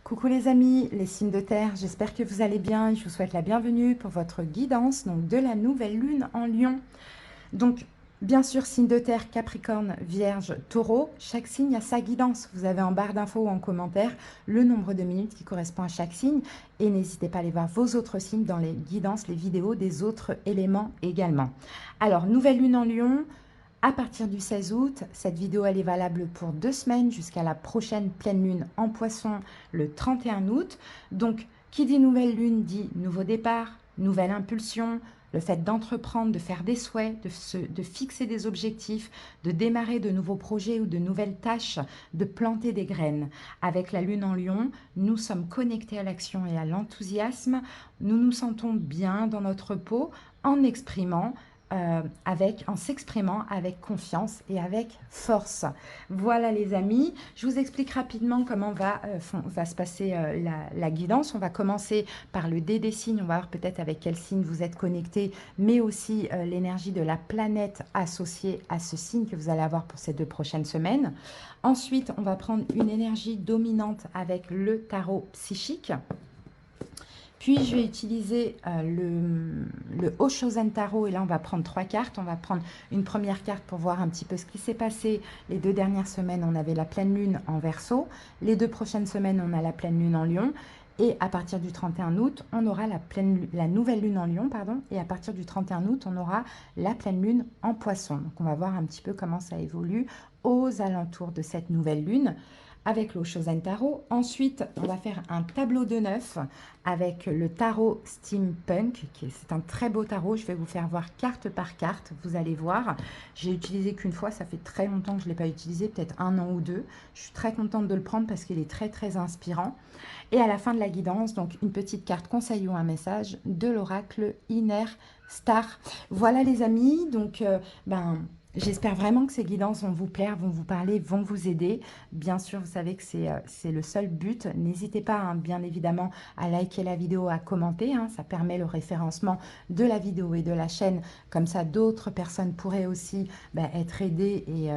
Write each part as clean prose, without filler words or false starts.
Coucou les amis, les signes de terre, j'espère que vous allez bien et je vous souhaite la bienvenue pour votre guidance donc, de la nouvelle lune en Lion. Donc, bien sûr, signe de terre, Capricorne, Vierge, Taureau, chaque signe a sa guidance. Vous avez en barre d'infos ou en commentaire le nombre de minutes qui correspond à chaque signe et n'hésitez pas à aller voir vos autres signes dans les guidances, les vidéos des autres éléments également. Alors, nouvelle lune en Lion. À partir du 16 août, cette vidéo elle est valable pour 2 semaines jusqu'à la prochaine pleine lune en Poisson le 31 août. Donc, qui dit nouvelle lune dit nouveau départ, nouvelle impulsion, le fait d'entreprendre, de faire des souhaits, de fixer des objectifs, de démarrer de nouveaux projets ou de nouvelles tâches, de planter des graines. Avec la lune en Lion, nous sommes connectés à l'action et à l'enthousiasme. Nous nous sentons bien dans notre peau en exprimant en s'exprimant avec confiance et avec force. Voilà les amis, je vous explique rapidement comment va se passer la guidance. On va commencer par le dé des signes, on va voir peut-être avec quel signe vous êtes connecté, mais aussi l'énergie de la planète associée à ce signe que vous allez avoir pour ces 2 prochaines semaines. Ensuite, on va prendre une énergie dominante avec le tarot psychique. Puis, je vais utiliser le Oshozen Tarot et là, on va prendre 3 cartes. On va prendre une première carte pour voir un petit peu ce qui s'est passé. Les 2 dernières semaines, on avait la pleine lune en Verseau. Les 2 prochaines semaines, on a la pleine lune en Lion. Et à partir du 31 août, on aura la nouvelle lune en Lion, pardon. Et à partir du 31 août, on aura la pleine lune en Poisson. Donc, on va voir un petit peu comment ça évolue aux alentours de cette nouvelle lune avec l'Oshozen Tarot. Ensuite, on va faire un tableau de 9 avec le tarot Steampunk. C'est un très beau tarot. Je vais vous faire voir carte par carte. Vous allez voir. J'ai utilisé qu'une fois. Ça fait très longtemps que je ne l'ai pas utilisé, peut-être 1 an ou 2. Je suis très contente de le prendre parce qu'il est très, très inspirant. Et à la fin de la guidance, donc une petite carte conseil ou un message de l'oracle Inner Star. Voilà les amis. Donc, j'espère vraiment que ces guidances vont vous plaire, vont vous parler, vont vous aider. Bien sûr, vous savez que c'est le seul but. N'hésitez pas, hein, bien évidemment, à liker la vidéo, à commenter. Hein, ça permet le référencement de la vidéo et de la chaîne. Comme ça, d'autres personnes pourraient aussi être aidées et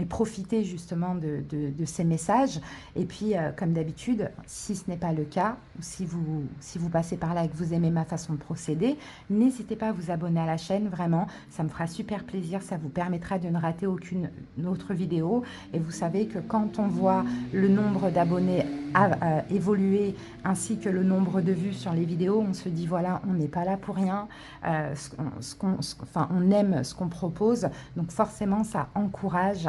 profiter justement de ces messages. Et puis, comme d'habitude, si ce n'est pas le cas, ou si vous passez par là et que vous aimez ma façon de procéder, n'hésitez pas à vous abonner à la chaîne, vraiment, ça me fera super plaisir, ça vous permettra de ne rater aucune autre vidéo. Et vous savez que quand on voit le nombre d'abonnés évoluer, ainsi que le nombre de vues sur les vidéos, on se dit, voilà, on n'est pas là pour rien, on aime ce qu'on propose, donc forcément, ça encourage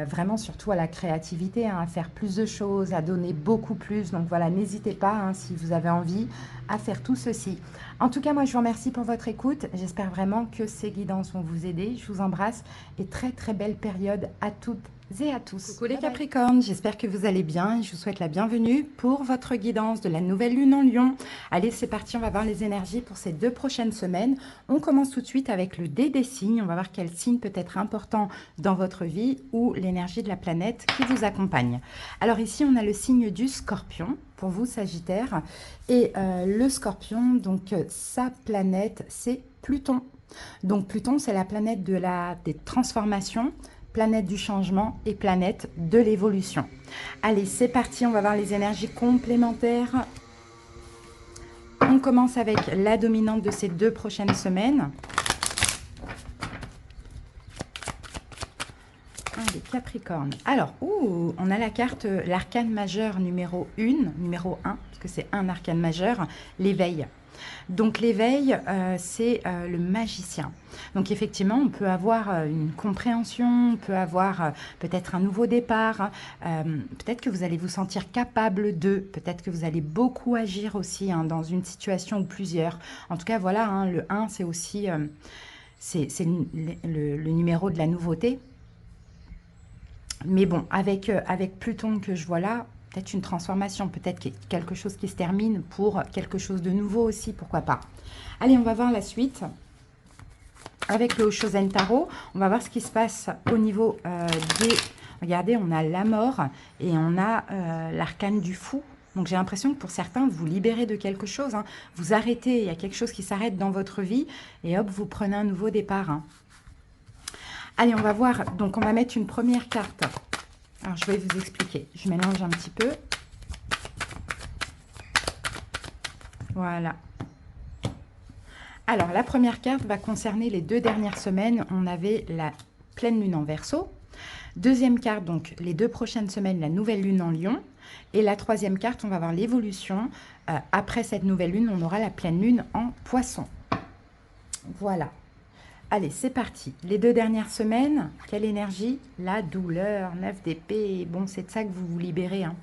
vraiment surtout à la créativité, hein, à faire plus de choses, à donner beaucoup plus. Donc voilà, n'hésitez pas, hein, si vous avez envie, à faire tout ceci. En tout cas, moi, je vous remercie pour votre écoute. J'espère vraiment que ces guidances vont vous aider. Je vous embrasse et très, très belle période à toutes et à tous. Coucou les Capricornes, j'espère que vous allez bien et je vous souhaite la bienvenue pour votre guidance de la nouvelle lune en Lion. Allez, c'est parti, on va voir les énergies pour ces 2 prochaines semaines. On commence tout de suite avec le dé des signes. On va voir quel signe peut être important dans votre vie ou l'énergie de la planète qui vous accompagne. Alors ici, on a le signe du Scorpion pour vous, Sagittaire. Et le Scorpion, donc sa planète, c'est Pluton. Donc Pluton, c'est la planète des transformations, planète du changement et planète de l'évolution. Allez, c'est parti, on va voir les énergies complémentaires. On commence avec la dominante de ces 2 prochaines semaines. Les Capricornes. Alors, on a la carte, l'arcane majeur numéro 1, parce que c'est un arcane majeur, l'éveil. Donc l'éveil, c'est le magicien. Donc effectivement, on peut avoir une compréhension, on peut avoir peut-être un nouveau départ, peut-être que vous allez vous sentir capable de, peut-être que vous allez beaucoup agir aussi, hein, dans une situation ou plusieurs. En tout cas, voilà, hein, le 1, c'est aussi c'est le numéro de la nouveauté. Mais bon, avec Pluton que je vois là, peut-être une transformation, peut-être quelque chose qui se termine pour quelque chose de nouveau aussi, pourquoi pas. Allez, on va voir la suite. Avec le Oshozen Tarot, on va voir ce qui se passe au niveau des... Regardez, on a la mort et on a l'arcane du fou. Donc j'ai l'impression que pour certains, vous libérez de quelque chose. Hein. Vous arrêtez, il y a quelque chose qui s'arrête dans votre vie et hop, vous prenez un nouveau départ. Hein. Allez, on va voir. Donc, on va mettre une première carte. Alors, je vais vous expliquer. Je mélange un petit peu. Voilà. Alors, la première carte va concerner les 2 dernières semaines. On avait la pleine lune en Verseau. Deuxième carte, donc les 2 prochaines semaines, la nouvelle lune en Lion. Et la troisième carte, on va voir l'évolution. Après cette nouvelle lune, on aura la pleine lune en Poisson. Voilà. Allez, c'est parti. Les 2 dernières semaines, quelle énergie? La douleur, 9 d'épée. Bon, c'est de ça que vous vous libérez. Hein.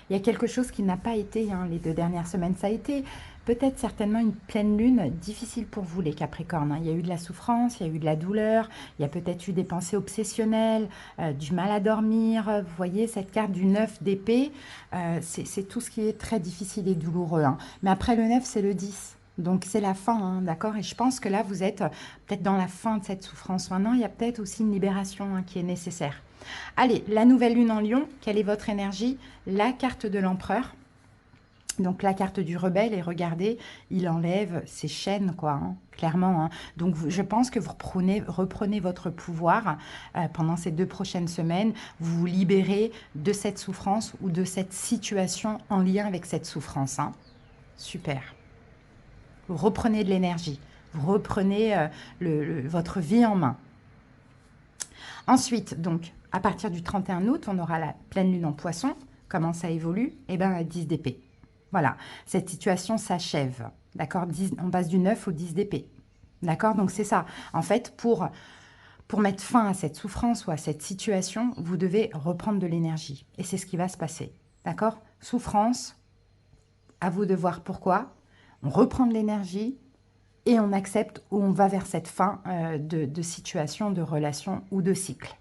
Il y a quelque chose qui n'a pas été les 2 dernières semaines. Ça a été peut-être certainement une pleine lune difficile pour vous, les Capricornes. Hein. Il y a eu de la souffrance, il y a eu de la douleur, il y a peut-être eu des pensées obsessionnelles, du mal à dormir. Vous voyez, cette carte du 9 d'épée, c'est tout ce qui est très difficile et douloureux. Hein. Mais après le 9, c'est le 10. Donc, c'est la fin, hein, d'accord? Et je pense que là, vous êtes peut-être dans la fin de cette souffrance. Maintenant, il y a peut-être aussi une libération qui est nécessaire. Allez, la nouvelle lune en Lion, quelle est votre énergie? La carte de l'empereur. Donc, la carte du rebelle. Et regardez, il enlève ses chaînes, quoi, hein, clairement. Hein. Donc, je pense que vous reprenez votre pouvoir pendant ces 2 prochaines semaines. Vous vous libérez de cette souffrance ou de cette situation en lien avec cette souffrance. Hein. Super. Vous reprenez de l'énergie, vous reprenez votre vie en main. Ensuite, donc, à partir du 31 août, on aura la pleine lune en Poisson. Comment ça évolue? Eh bien, 10 d'épée. Voilà, cette situation s'achève. D'accord? On passe du 9 au 10 d'épée. D'accord? Donc, c'est ça. En fait, pour mettre fin à cette souffrance ou à cette situation, vous devez reprendre de l'énergie. Et c'est ce qui va se passer. D'accord? Souffrance, à vous de voir pourquoi. On reprend de l'énergie et on accepte ou on va vers cette fin de situation, de relation ou de cycle.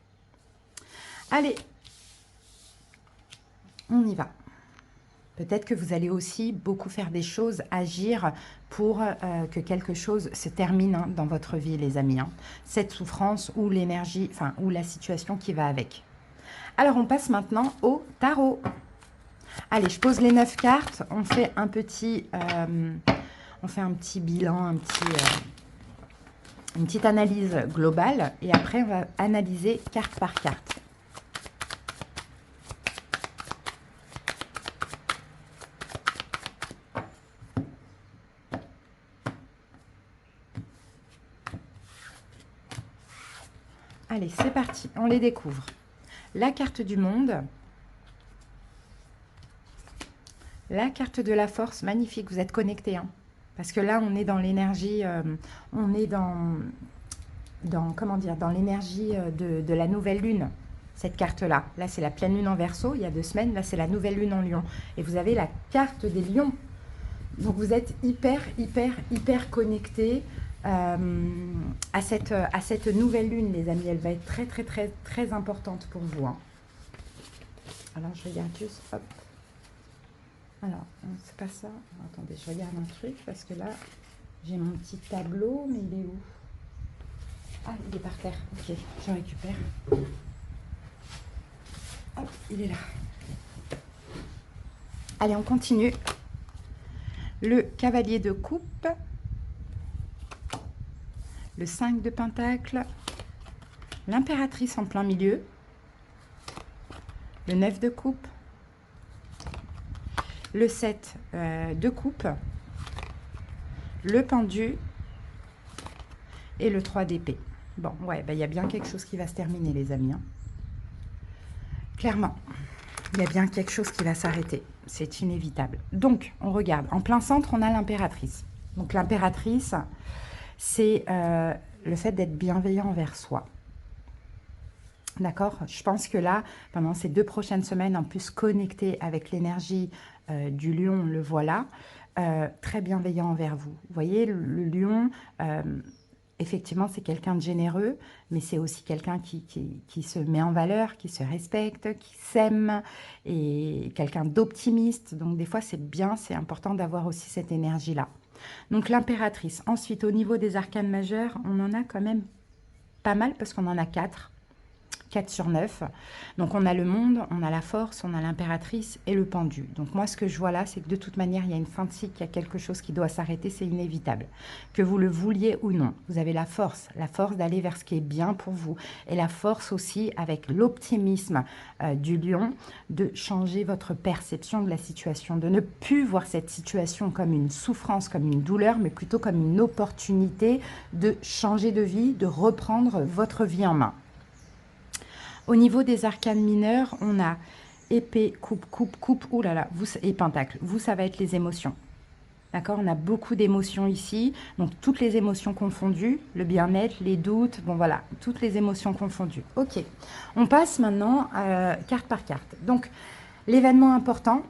Allez, on y va. Peut-être que vous allez aussi beaucoup faire des choses, agir pour que quelque chose se termine dans votre vie, les amis. Hein. Cette souffrance ou l'énergie, enfin, ou la situation qui va avec. Alors, on passe maintenant au tarot. Allez, je pose les 9 cartes. On fait un petit bilan, une petite analyse globale. Et après, on va analyser carte par carte. Allez, c'est parti. On les découvre. La carte du monde. La carte de la force, magnifique, vous êtes connectés. Hein, parce que là, on est dans l'énergie, on est dans l'énergie de la nouvelle lune, cette carte-là. Là, c'est la pleine lune en Verseau, il y a 2 semaines. Là, c'est la nouvelle lune en Lion. Et vous avez la carte des lions. Donc, vous êtes hyper connectés à cette nouvelle lune, les amis. Elle va être très importante pour vous. Hein. Alors, je regarde juste, hop. Alors, c'est pas ça. Attendez, je regarde un truc parce que là, j'ai mon petit tableau, mais il est où? Ah, il est par terre. Ok, je récupère. Hop, il est là. Allez, on continue. Le cavalier de coupe. Le 5 de pentacle. L'impératrice en plein milieu. Le 9 de coupe. Le 7 de coupe, le pendu et le 3 d'épée. Bon, ouais, il y a bien quelque chose qui va se terminer, les amis. Hein. Clairement, il y a bien quelque chose qui va s'arrêter. C'est inévitable. Donc, on regarde. En plein centre, on a l'impératrice. Donc, l'impératrice, c'est le fait d'être bienveillant envers soi. D'accord? Je pense que là, pendant ces 2 prochaines semaines, en plus connecté avec l'énergie du lion, le voilà, très bienveillant envers vous. Vous voyez, le lion, effectivement, c'est quelqu'un de généreux, mais c'est aussi quelqu'un qui se met en valeur, qui se respecte, qui s'aime, et quelqu'un d'optimiste. Donc, des fois, c'est bien, c'est important d'avoir aussi cette énergie-là. Donc, l'impératrice. Ensuite, au niveau des arcanes majeurs, on en a quand même pas mal, parce qu'on en a 4. 4 sur 9. Donc on a le monde, on a la force, on a l'impératrice et le pendu. Donc moi ce que je vois là, c'est que de toute manière, il y a une fin de cycle, il y a quelque chose qui doit s'arrêter, c'est inévitable. Que vous le vouliez ou non, vous avez la force d'aller vers ce qui est bien pour vous. Et la force aussi, avec l'optimisme du lion, de changer votre perception de la situation, de ne plus voir cette situation comme une souffrance, comme une douleur, mais plutôt comme une opportunité de changer de vie, de reprendre votre vie en main. Au niveau des arcanes mineurs, on a épée, coupe, oulala, et pentacle. Vous, ça va être les émotions. D'accord? On a beaucoup d'émotions ici, donc toutes les émotions confondues, le bien-être, les doutes, bon voilà, toutes les émotions confondues. Ok, on passe maintenant carte par carte. Donc, l'événement important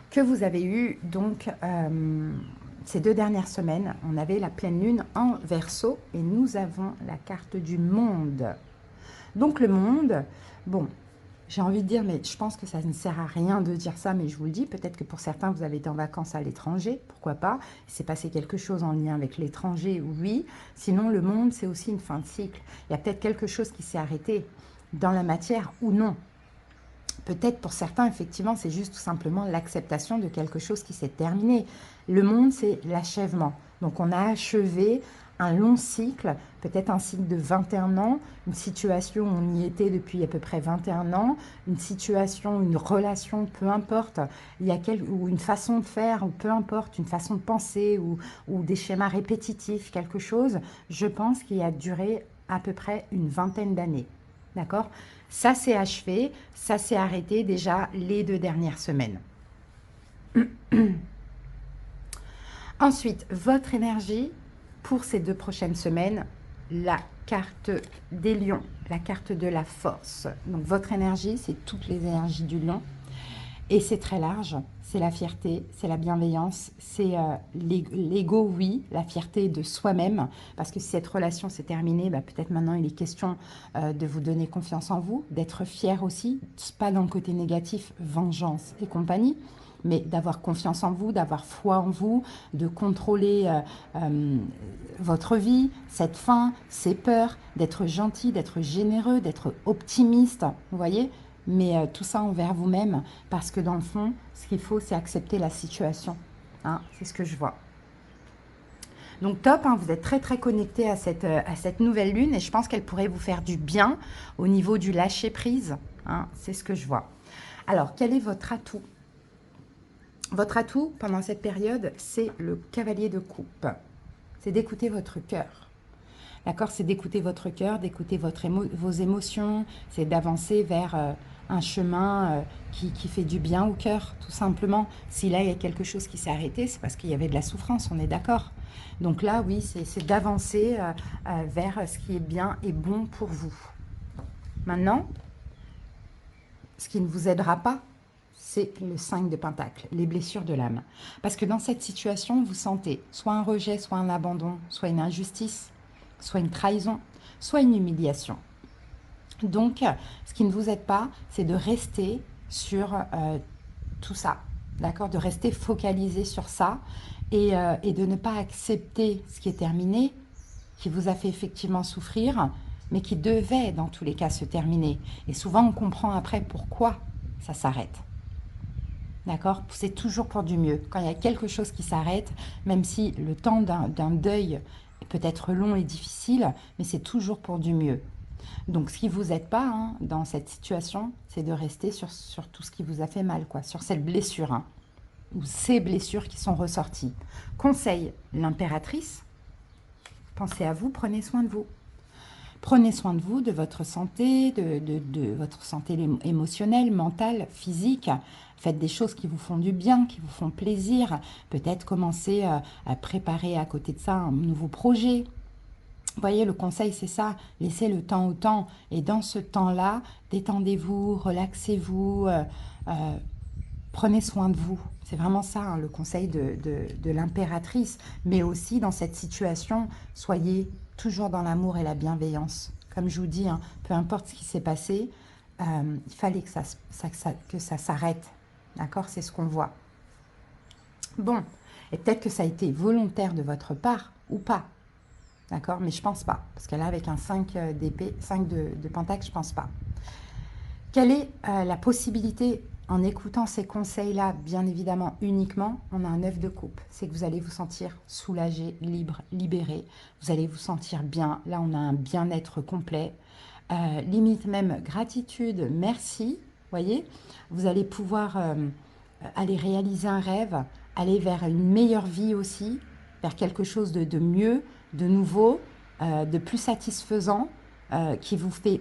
que vous avez eu, donc, ces 2 dernières semaines, on avait la pleine lune en Verseau et nous avons la carte du monde. Donc le monde, bon, j'ai envie de dire, mais je pense que ça ne sert à rien de dire ça, mais je vous le dis, peut-être que pour certains, vous avez été en vacances à l'étranger, pourquoi pas, il s'est passé quelque chose en lien avec l'étranger, oui, sinon le monde, c'est aussi une fin de cycle. Il y a peut-être quelque chose qui s'est arrêté dans la matière ou non. Peut-être pour certains, effectivement, c'est juste tout simplement l'acceptation de quelque chose qui s'est terminé. Le monde, c'est l'achèvement. Donc on a achevé un long cycle, peut-être un cycle de 21 ans, une situation où on y était depuis à peu près 21 ans, une situation, une relation, peu importe, ou une façon de faire, ou peu importe, une façon de penser, ou des schémas répétitifs, quelque chose, je pense qu'il a duré à peu près une vingtaine d'années. D'accord? Ça s'est achevé, ça s'est arrêté déjà les 2 dernières semaines. Ensuite, votre énergie pour ces 2 prochaines semaines, la carte des lions, la carte de la force. Donc votre énergie, c'est toutes les énergies du lion. Et c'est très large, c'est la fierté, c'est la bienveillance, c'est l'ego, oui, la fierté de soi-même, parce que si cette relation s'est terminée, bah, peut-être maintenant il est question de vous donner confiance en vous, d'être fier aussi, pas dans le côté négatif, vengeance et compagnie, mais d'avoir confiance en vous, d'avoir foi en vous, de contrôler votre vie, cette faim, ces peurs, d'être gentil, d'être généreux, d'être optimiste, vous voyez, mais tout ça envers vous-même, parce que dans le fond, ce qu'il faut, c'est accepter la situation. Hein, c'est ce que je vois. Donc top, hein, vous êtes très très connecté à cette nouvelle lune et je pense qu'elle pourrait vous faire du bien au niveau du lâcher-prise. Hein, c'est ce que je vois. Alors, quel est votre atout? Votre atout pendant cette période, c'est le cavalier de coupe. C'est d'écouter votre cœur. D'accord? C'est d'écouter votre cœur, d'écouter vos émotions, c'est d'avancer vers un chemin qui fait du bien au cœur, tout simplement. Si là, il y a quelque chose qui s'est arrêté, c'est parce qu'il y avait de la souffrance, on est d'accord. Donc là, oui, c'est d'avancer vers ce qui est bien et bon pour vous. Maintenant, ce qui ne vous aidera pas, c'est le 5 de Pentacle, les blessures de l'âme. Parce que dans cette situation, vous sentez soit un rejet, soit un abandon, soit une injustice, soit une trahison, soit une humiliation. Donc, ce qui ne vous aide pas, c'est de rester sur tout ça, d'accord? De rester focalisé sur ça et de ne pas accepter ce qui est terminé, qui vous a fait effectivement souffrir, mais qui devait dans tous les cas se terminer. Et souvent, on comprend après pourquoi ça s'arrête. D'accord? C'est toujours pour du mieux. Quand il y a quelque chose qui s'arrête, même si le temps d'un deuil peut être long et difficile, mais c'est toujours pour du mieux. Donc, ce qui ne vous aide pas hein, dans cette situation, c'est de rester sur tout ce qui vous a fait mal, quoi, sur cette blessure, hein, ou ces blessures qui sont ressorties. Conseil, l'impératrice, pensez à vous, prenez soin de vous. Prenez soin de vous, de votre santé, de votre santé émotionnelle, mentale, physique. Faites des choses qui vous font du bien, qui vous font plaisir. Peut-être commencer à préparer à côté de ça un nouveau projet. Vous voyez, le conseil, c'est ça. Laissez le temps au temps. Et dans ce temps-là, détendez-vous, relaxez-vous, prenez soin de vous. C'est vraiment ça, hein, le conseil de l'impératrice. Mais aussi, dans cette situation, soyez toujours dans l'amour et la bienveillance. Comme je vous dis, hein, peu importe ce qui s'est passé, il fallait que ça s'arrête. D'accord? C'est ce qu'on voit. Bon, et peut-être que ça a été volontaire de votre part ou pas. D'accord? Mais je pense pas. Parce que là, avec un 5 d'épée, 5 de pentacle, je pense pas. Quelle est la possibilité, en écoutant ces conseils-là, bien évidemment, uniquement, on a un 9 de coupe. C'est que vous allez vous sentir soulagé, libre, libéré. Vous allez vous sentir bien. Là, on a un bien-être complet. Limite même gratitude, merci. Voyez, vous allez pouvoir aller réaliser un rêve, aller vers une meilleure vie aussi, vers quelque chose de mieux, de nouveau, de plus satisfaisant, qui vous fait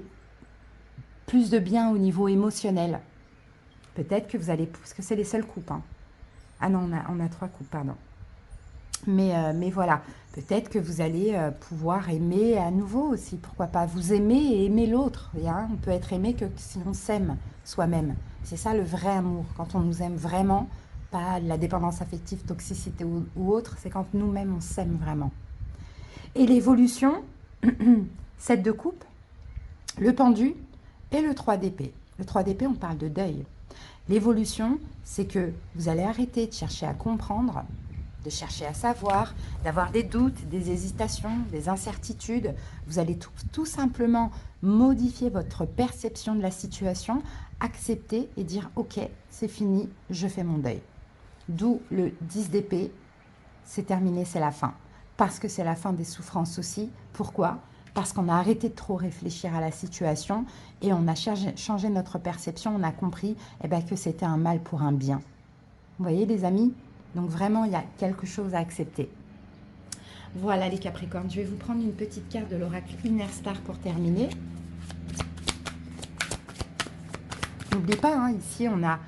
plus de bien au niveau émotionnel. Peut-être que vous allez... Parce que c'est les seules coupes. Hein. Ah non, on a 3 coupes, pardon. Mais voilà, peut-être que vous allez pouvoir aimer à nouveau aussi. Pourquoi pas vous aimer et aimer l'autre. Hein, on peut être aimé que si on s'aime soi-même. C'est ça le vrai amour. Quand on nous aime vraiment, pas la dépendance affective, toxicité ou autre, c'est quand nous-mêmes on s'aime vraiment. Et l'évolution, 7 de coupe, le pendu et le 3 d'épée. Le 3 d'épée, on parle de deuil. L'évolution, c'est que vous allez arrêter de chercher à comprendre, de chercher à savoir, d'avoir des doutes, des hésitations, des incertitudes. Vous allez tout simplement modifier votre perception de la situation, accepter et dire « Ok, c'est fini, je fais mon deuil ». D'où le 10 d'épée, c'est terminé, c'est la fin. Parce que c'est la fin des souffrances aussi. Pourquoi ? Parce qu'on a arrêté de trop réfléchir à la situation et on a changé notre perception, on a compris que c'était un mal pour un bien. Vous voyez les amis ? Donc vraiment, il y a quelque chose à accepter. Voilà les Capricornes, je vais vous prendre une petite carte de l'oracle Inner Star pour terminer. N'oubliez pas, hein, ici on a...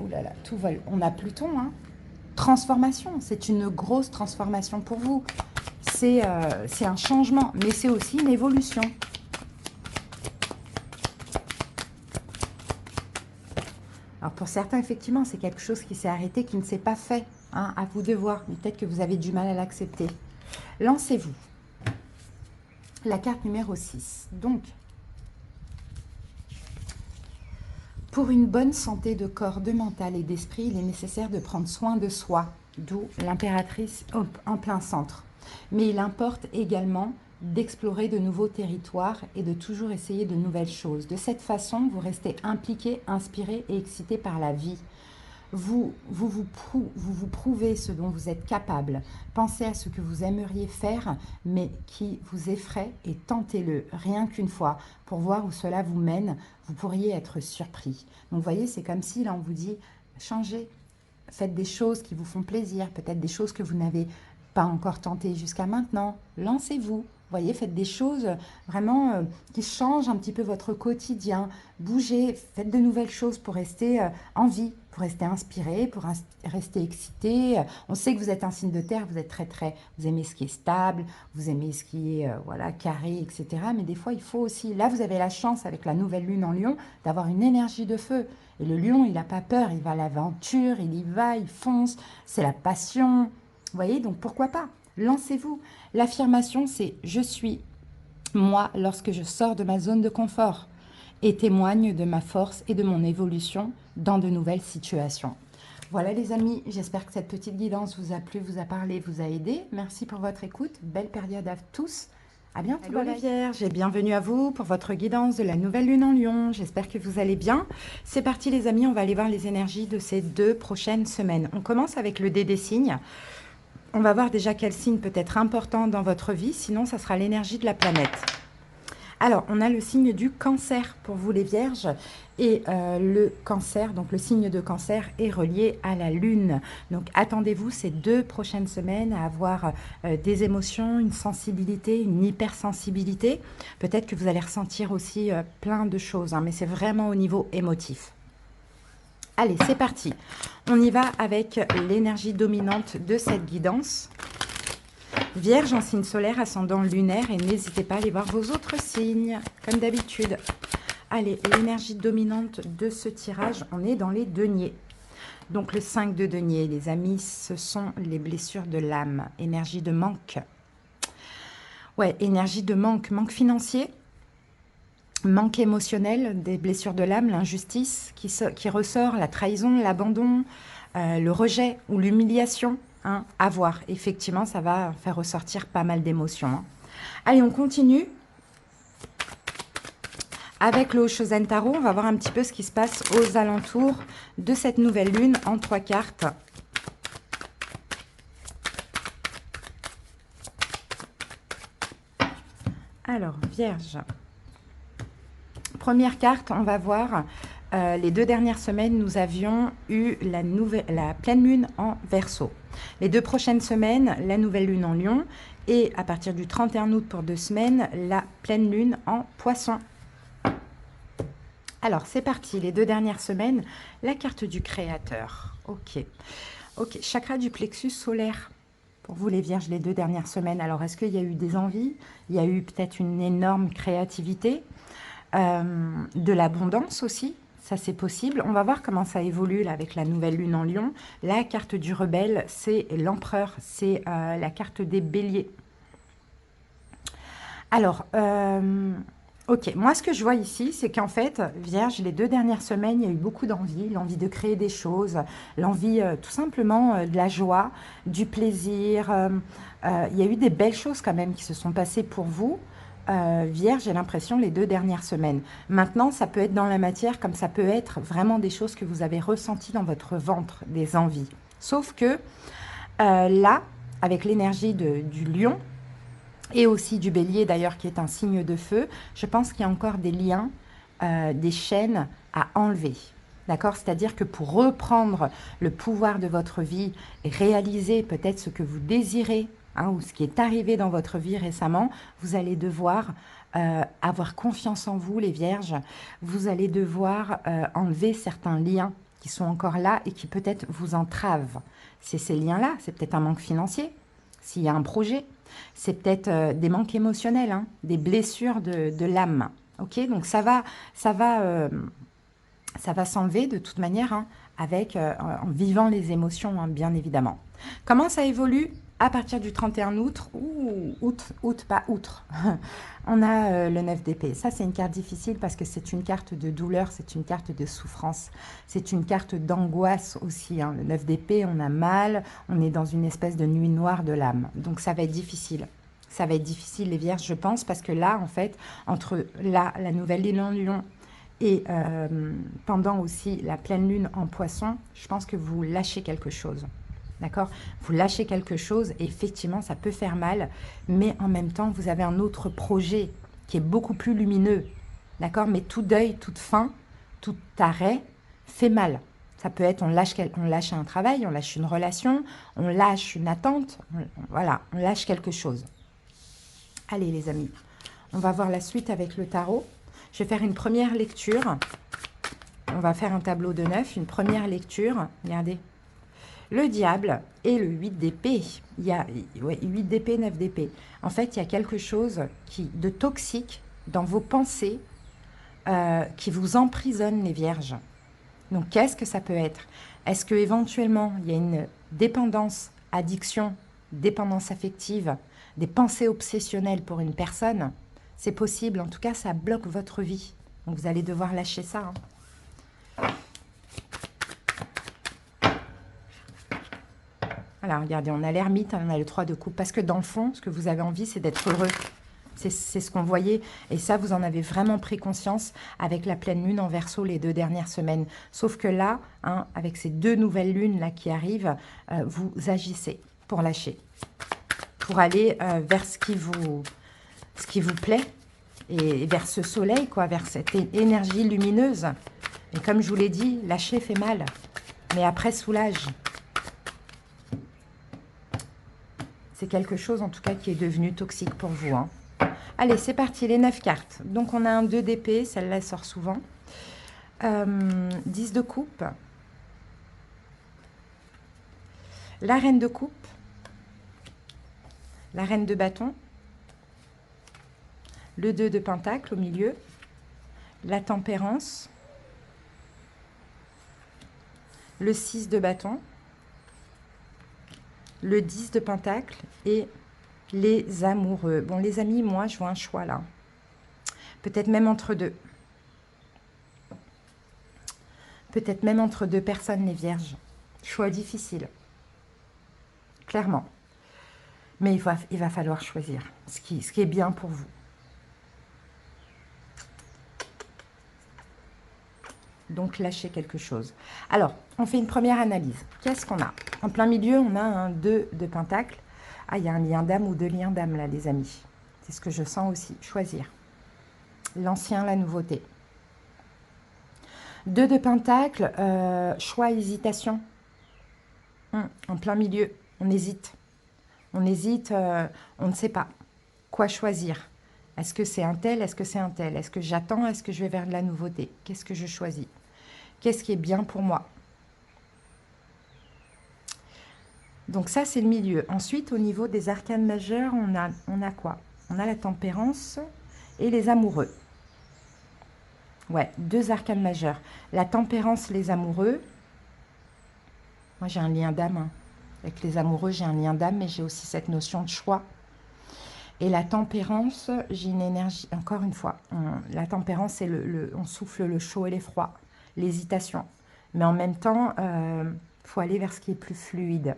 oh là là, tout vole. On a Pluton, hein. Transformation, c'est une grosse transformation pour vous. C'est un changement, mais c'est aussi une évolution. Alors pour certains, effectivement, c'est quelque chose qui s'est arrêté, qui ne s'est pas fait. Hein, à vous de voir, mais peut-être que vous avez du mal à l'accepter. Lancez-vous. La carte numéro 6. Donc, pour une bonne santé de corps, de mental et d'esprit, il est nécessaire de prendre soin de soi, d'où l'impératrice en plein centre. Mais il importe également d'explorer de nouveaux territoires et de toujours essayer de nouvelles choses. De cette façon, vous restez impliqué, inspiré et excité par la vie. Vous prouvez ce dont vous êtes capable. Pensez à ce que vous aimeriez faire, mais qui vous effraie et tentez-le, rien qu'une fois, pour voir où cela vous mène. Vous pourriez être surpris. Donc, vous voyez, c'est comme si, là, on vous dit, changez, faites des choses qui vous font plaisir, peut-être des choses que vous n'avez pas encore tentées jusqu'à maintenant. Lancez-vous. Voyez, faites des choses vraiment qui changent un petit peu votre quotidien. Bougez, faites de nouvelles choses pour rester en vie, pour rester inspiré, pour rester excité. On sait que vous êtes un signe de terre, vous êtes vous aimez ce qui est stable, vous aimez ce qui est voilà, carré, etc. Mais des fois, il faut aussi, là vous avez la chance avec la nouvelle lune en Lion, d'avoir une énergie de feu. Et le Lion, il n'a pas peur, il va à l'aventure, il y va, il fonce, c'est la passion. Vous voyez, donc pourquoi pas ? Lancez-vous. L'affirmation, c'est « Je suis moi lorsque je sors de ma zone de confort et témoigne de ma force et de mon évolution dans de nouvelles situations. » Voilà les amis, j'espère que cette petite guidance vous a plu, vous a parlé, vous a aidé. Merci pour votre écoute. Belle période à tous. À bientôt. Hello les Vierges et bienvenue à vous pour votre guidance de la nouvelle lune en Lion. J'espère que vous allez bien. C'est parti les amis, on va aller voir les énergies de ces 2 prochaines semaines. On commence avec le dé des signes. On va voir déjà quel signe peut être important dans votre vie, sinon ça sera l'énergie de la planète. Alors, on a le signe du Cancer pour vous les Vierges, et le Cancer, donc le signe de Cancer est relié à la Lune. Donc, attendez-vous ces 2 prochaines semaines à avoir des émotions, une sensibilité, une hypersensibilité. Peut-être que vous allez ressentir aussi plein de choses, hein, mais c'est vraiment au niveau émotif. Allez, c'est parti. On y va avec l'énergie dominante de cette guidance. Vierge en signe solaire, ascendant lunaire, et n'hésitez pas à aller voir vos autres signes, comme d'habitude. Allez, l'énergie dominante de ce tirage, on est dans les deniers. Donc le 5 de denier, les amis, ce sont les blessures de l'âme, énergie de manque. Ouais, énergie de manque, manque financier. Manque émotionnel, des blessures de l'âme, l'injustice qui ressort, la trahison, l'abandon, le rejet ou l'humiliation. hein, à voir. Effectivement, ça va faire ressortir pas mal d'émotions, hein. Allez, on continue. Avec le Oshozen Tarot, on va voir un petit peu ce qui se passe aux alentours de cette nouvelle lune en 3 cartes. Alors, Vierge. Première carte, on va voir, les 2 dernières semaines, nous avions eu la pleine lune en Verseau. Les 2 prochaines semaines, la nouvelle lune en Lion. Et à partir du 31 août pour 2 semaines, la pleine lune en Poisson. Alors, c'est parti, les 2 dernières semaines, la carte du créateur. Ok, chakra du plexus solaire. Pour vous les Vierges, les 2 dernières semaines, alors est-ce qu'il y a eu des envies? Il y a eu peut-être une énorme créativité, de l'abondance aussi, ça c'est possible. On va voir comment ça évolue là, avec la nouvelle lune en Lion. La carte du rebelle, c'est l'empereur, c'est la carte des béliers. Alors, ok, moi ce que je vois ici, c'est qu'en fait, Vierge, les 2 dernières semaines, il y a eu beaucoup d'envie, l'envie de créer des choses, l'envie tout simplement de la joie, du plaisir. Il y a eu des belles choses quand même qui se sont passées pour vous, Vierge, j'ai l'impression, les 2 dernières semaines. Maintenant, ça peut être dans la matière, comme ça peut être vraiment des choses que vous avez ressenties dans votre ventre, des envies. Sauf que là, avec l'énergie du lion, et aussi du bélier d'ailleurs qui est un signe de feu, je pense qu'il y a encore des liens, des chaînes à enlever. D'accord? C'est-à-dire que pour reprendre le pouvoir de votre vie et réaliser peut-être ce que vous désirez, hein, ou ce qui est arrivé dans votre vie récemment, vous allez devoir avoir confiance en vous, les Vierges. Vous allez devoir enlever certains liens qui sont encore là et qui peut-être vous entravent. C'est ces liens-là, c'est peut-être un manque financier, s'il y a un projet. C'est peut-être des manques émotionnels, hein, des blessures de l'âme. Ok, donc ça va s'enlever de toute manière, hein, en vivant les émotions, hein, bien évidemment. Comment ça évolue à partir du 31 août? Pas outre. On a le 9 d'épée. Ça, c'est une carte difficile parce que c'est une carte de douleur, c'est une carte de souffrance, c'est une carte d'angoisse aussi, hein. Le 9 d'épée, on a mal, on est dans une espèce de nuit noire de l'âme. Donc, ça va être difficile. Ça va être difficile, les Vierges, je pense, parce que là, en fait, entre la nouvelle lune en Lion et pendant aussi la pleine lune en Poisson, je pense que vous lâchez quelque chose. D'accord? Vous lâchez quelque chose et effectivement, ça peut faire mal, mais en même temps, vous avez un autre projet qui est beaucoup plus lumineux. D'accord? Mais tout deuil, toute fin, tout arrêt fait mal. Ça peut être, on lâche un travail, on lâche une relation, on lâche une attente, voilà, on lâche quelque chose. Allez les amis, on va voir la suite avec le tarot. Je vais faire une première lecture. On va faire un tableau de 9, une première lecture. Regardez. Le diable et le 8 d'épée. Il y a 8 d'épée, 9 d'épée. En fait, il y a quelque chose de toxique dans vos pensées qui vous emprisonne, les Vierges. Donc, qu'est-ce que ça peut être? Est-ce qu'éventuellement, il y a une dépendance, addiction, dépendance affective, des pensées obsessionnelles pour une personne? C'est possible. En tout cas, ça bloque votre vie. Donc, vous allez devoir lâcher ça, hein. Voilà, regardez, on a l'ermite, on a le 3 de coupe. Parce que dans le fond, ce que vous avez envie, c'est d'être heureux. C'est ce qu'on voyait. Et ça, vous en avez vraiment pris conscience avec la pleine lune en Verseau les 2 dernières semaines. Sauf que là, hein, avec ces 2 nouvelles lunes là qui arrivent, vous agissez pour lâcher. Pour aller vers ce qui vous plaît. Et vers ce soleil, quoi, vers cette énergie lumineuse. Et comme je vous l'ai dit, lâcher fait mal. Mais après, soulage. C'est quelque chose, en tout cas, qui est devenu toxique pour vous, hein. Allez, c'est parti, les 9 cartes. Donc, on a un 2 d'épée, celle-là sort souvent. 10 de coupe. La reine de coupe. La reine de bâton. Le 2 de pentacle au milieu. La tempérance. Le 6 de bâton. Le 10 de pentacle et les amoureux. Bon, les amis, moi, je vois un choix là. Peut-être même entre deux. Peut-être même entre 2 personnes, les Vierges. Choix difficile. clairement. Mais il va falloir choisir ce qui est bien pour vous. Donc, lâchez quelque chose. Alors, on fait une première analyse. Qu'est-ce qu'on a? En plein milieu, on a un 2 de pentacle. Ah, il y a un lien d'âme ou deux liens d'âme, là, les amis. C'est ce que je sens aussi. Choisir. L'ancien, la nouveauté. 2 de pentacle, choix, hésitation. En plein milieu, on hésite. On hésite, on ne sait pas quoi choisir. Est-ce que c'est un tel? Est-ce que c'est un tel? Est-ce que j'attends? Est-ce que je vais vers de la nouveauté? Qu'est-ce que je choisis? Qu'est-ce qui est bien pour moi? Donc ça, c'est le milieu. Ensuite, au niveau des arcanes majeurs, on a quoi? On a la tempérance et les amoureux. Ouais, 2 arcanes majeurs. La tempérance, les amoureux. Moi, j'ai un lien d'âme. Hein. Avec les amoureux, j'ai un lien d'âme, mais j'ai aussi cette notion de choix. Et la tempérance, j'ai une énergie, encore une fois, la tempérance, c'est on souffle le chaud et les froids, l'hésitation. Mais en même temps, faut aller vers ce qui est plus fluide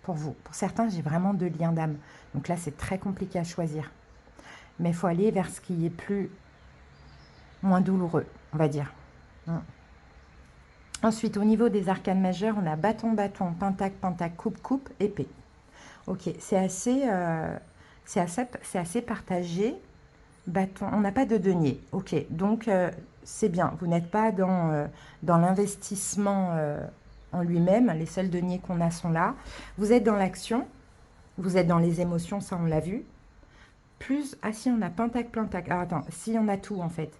pour vous. Pour certains, j'ai vraiment 2 liens d'âme. Donc là, c'est très compliqué à choisir. Mais il faut aller vers ce qui est moins douloureux, on va dire. Ensuite, au niveau des arcanes majeurs, on a bâton, bâton, pentacle, pentacle, coupe, coupe, épée. Ok, c'est assez partagé. Bâton, on n'a pas de denier. Ok, donc c'est bien. Vous n'êtes pas dans l'investissement en lui-même. Les seuls deniers qu'on a sont là. Vous êtes dans l'action. Vous êtes dans les émotions, ça on l'a vu. Plus, ah si, on a pentacle, pentacle. Ah attends, si on a tout en fait.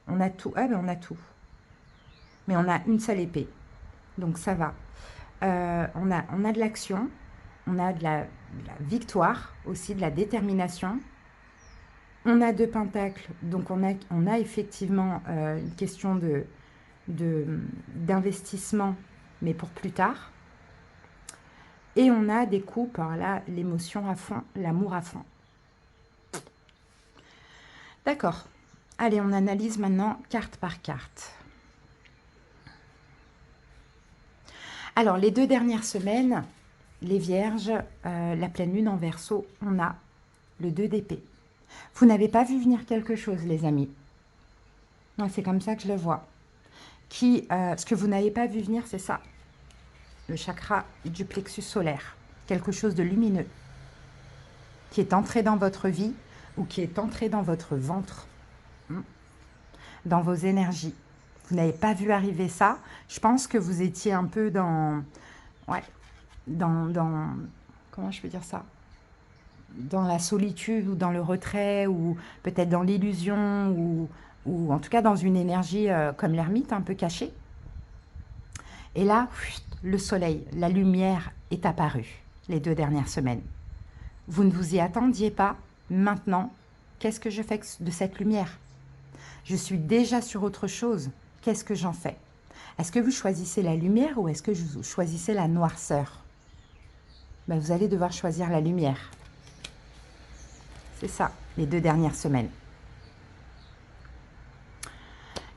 On a tout. Ah ben on a tout. Mais on a une seule épée. Donc ça va. On a de l'action. On a de la victoire aussi, de la détermination. On a 2 pentacles, donc on a effectivement une question d'investissement, mais pour plus tard. Et on a des coupes, alors là, l'émotion à fond, l'amour à fond. D'accord. Allez, on analyse maintenant carte par carte. Alors, les 2 dernières semaines, les vierges, la pleine lune en Verseau, on a le 2 d'épée. Vous n'avez pas vu venir quelque chose, les amis. C'est comme ça que je le vois. Ce que vous n'avez pas vu venir, c'est ça. Le chakra du plexus solaire. Quelque chose de lumineux qui est entré dans votre vie ou qui est entré dans votre ventre, dans vos énergies. Vous n'avez pas vu arriver ça. Je pense que vous étiez un peu dans... Ouais, comment je peux dire ça? Dans la solitude ou dans le retrait ou peut-être dans l'illusion ou en tout cas dans une énergie comme l'ermite un peu cachée. Et là, le soleil, la lumière est apparue les 2 dernières semaines. Vous ne vous y attendiez pas. Maintenant, qu'est-ce que je fais de cette lumière? Je suis déjà sur autre chose. Qu'est-ce que j'en fais? Est-ce que vous choisissez la lumière ou est-ce que vous choisissez la noirceur? Ben, vous allez devoir choisir la lumière. C'est ça, les 2 dernières semaines.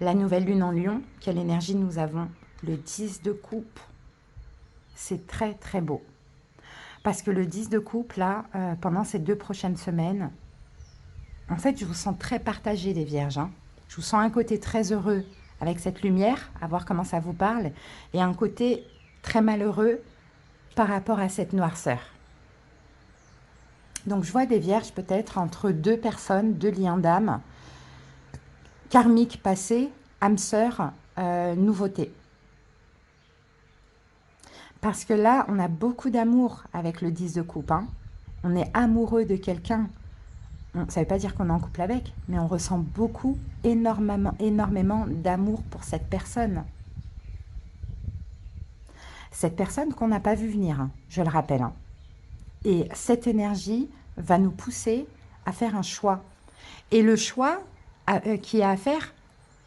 La nouvelle lune en Lion, quelle énergie nous avons? Le 10 de coupe. C'est très, très beau. Parce que le 10 de coupe, là, pendant ces 2 prochaines semaines, en fait, je vous sens très partagé, les vierges. Hein. Je vous sens un côté très heureux avec cette lumière, à voir comment ça vous parle, et un côté très malheureux par rapport à cette noirceur. Donc, je vois des vierges peut-être entre 2 personnes, 2 liens d'âme, karmique passé, âme sœur, nouveauté. Parce que là, on a beaucoup d'amour avec le 10 de coupe. Hein. On est amoureux de quelqu'un. Ça ne veut pas dire qu'on est en couple avec, mais on ressent beaucoup, énormément d'amour pour cette personne. Cette personne qu'on n'a pas vu venir, hein, je le rappelle. Hein. Et cette énergie va nous pousser à faire un choix. Et le choix qu'il y a à faire,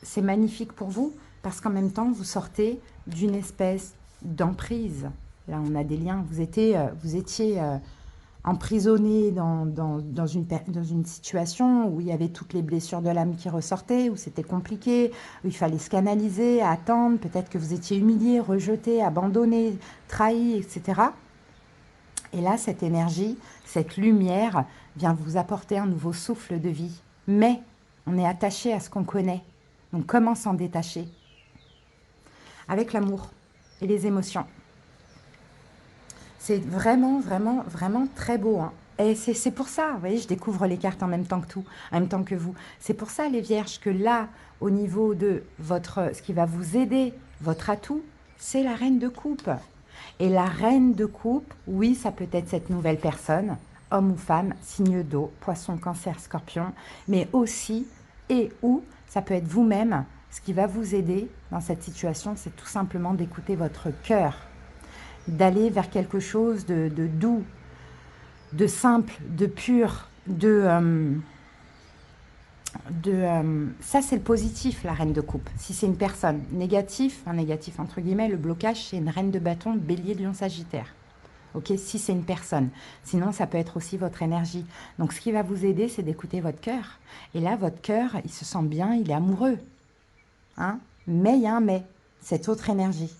c'est magnifique pour vous, parce qu'en même temps, vous sortez d'une espèce d'emprise. Là, on a des liens. Vous étiez emprisonné dans une situation où il y avait toutes les blessures de l'âme qui ressortaient, où c'était compliqué, où il fallait se canaliser, attendre. Peut-être que vous étiez humilié, rejeté, abandonné, trahi, etc. Et là, cette énergie, cette lumière vient vous apporter un nouveau souffle de vie. Mais on est attaché à ce qu'on connaît. Donc comment s'en détacher? Avec l'amour et les émotions. C'est vraiment, vraiment, vraiment très beau. Hein. Et c'est pour ça, vous voyez, je découvre les cartes en même temps que en même temps que vous. C'est pour ça, les vierges, que là, au niveau de ce qui va vous aider, votre atout, c'est la reine de coupe. Et la reine de coupe, oui, ça peut être cette nouvelle personne, homme ou femme, signe d'eau, poisson, cancer, scorpion, mais aussi, et ou, ça peut être vous-même. Ce qui va vous aider dans cette situation, c'est tout simplement d'écouter votre cœur, d'aller vers quelque chose de doux, de simple, de pur, ça c'est le positif, la reine de coupe. Si c'est une personne négative, un négatif entre guillemets, le blocage c'est une reine de bâton, bélier, lion, sagittaire. Ok, si c'est une personne. Sinon, ça peut être aussi votre énergie. Donc, ce qui va vous aider, c'est d'écouter votre cœur. Et là, votre cœur, il se sent bien, il est amoureux. Hein, mais il y a un mais, cette autre énergie.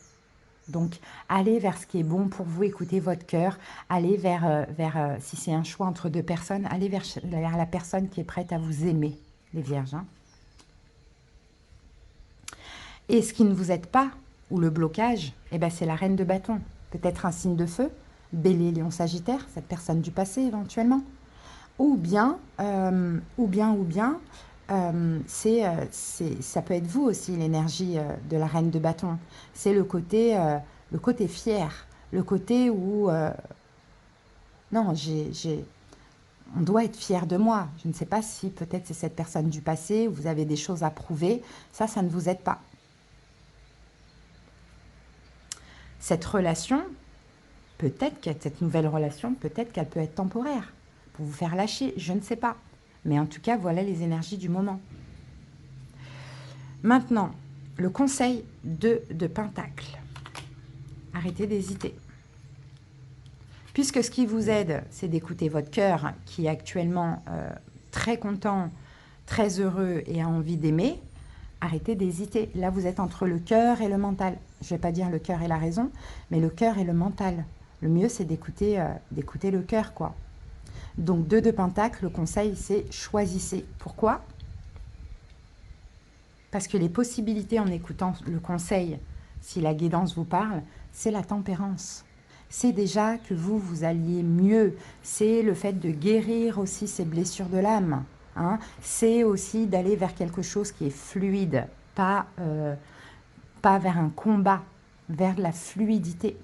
Donc, allez vers ce qui est bon pour vous, écoutez votre cœur, allez si c'est un choix entre deux personnes, allez vers la personne qui est prête à vous aimer, les vierges. Hein. Et ce qui ne vous aide pas, ou le blocage, eh ben, c'est la reine de bâton. Peut-être un signe de feu, bélier, lion, sagittaire, cette personne du passé éventuellement. Ou bien, ça peut être vous aussi, l'énergie de la reine de bâton. C'est le côté fier, le côté où, non, on doit être fier de moi. Je ne sais pas si peut-être c'est cette personne du passé, où vous avez des choses à prouver, ça ne vous aide pas. Cette relation, cette nouvelle relation, peut-être qu'elle peut être temporaire, pour vous faire lâcher, je ne sais pas. Mais en tout cas, voilà les énergies du moment. Maintenant, le conseil de Pentacle. Arrêtez d'hésiter. Puisque ce qui vous aide, c'est d'écouter votre cœur, qui est actuellement très content, très heureux et a envie d'aimer, arrêtez d'hésiter. Là, vous êtes entre le cœur et le mental. Je ne vais pas dire le cœur et la raison, mais le cœur et le mental. Le mieux, c'est d'écouter le cœur, quoi. Donc, 2 de Pentacle, le conseil, c'est choisissez. Pourquoi? Parce que les possibilités en écoutant le conseil, si la guidance vous parle, c'est la tempérance. C'est déjà que vous alliez mieux. C'est le fait de guérir aussi ces blessures de l'âme. Hein. C'est aussi d'aller vers quelque chose qui est fluide, pas vers un combat, vers de la fluidité.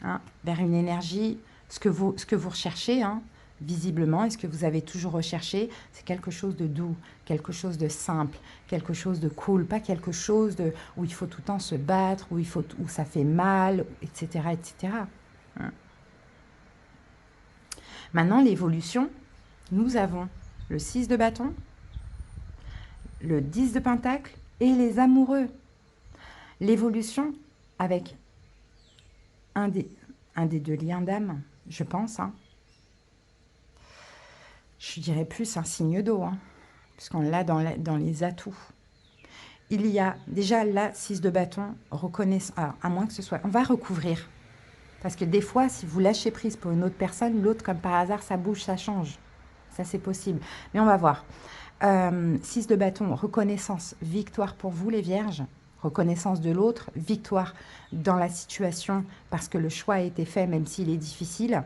Hein, vers une énergie, ce que vous recherchez, hein, visiblement, et ce que vous avez toujours recherché, c'est quelque chose de doux, quelque chose de simple, quelque chose de cool, pas quelque chose où il faut tout le temps se battre, où ça fait mal, etc. etc. Hein. Maintenant, l'évolution, nous avons le 6 de bâton, le 10 de pentacle et les amoureux. L'évolution avec un des 2 liens d'âme, je pense. Hein. Je dirais plus un signe d'eau, hein, puisqu'on l'a dans les atouts. Il y a déjà là 6 de bâton, à moins que ce soit... On va recouvrir. Parce que des fois, si vous lâchez prise pour une autre personne, l'autre, comme par hasard, ça bouge, ça change. Ça, c'est possible. Mais on va voir. 6 de bâton, reconnaissance, victoire pour vous, les vierges. Reconnaissance de l'autre, victoire dans la situation, parce que le choix a été fait, même s'il est difficile.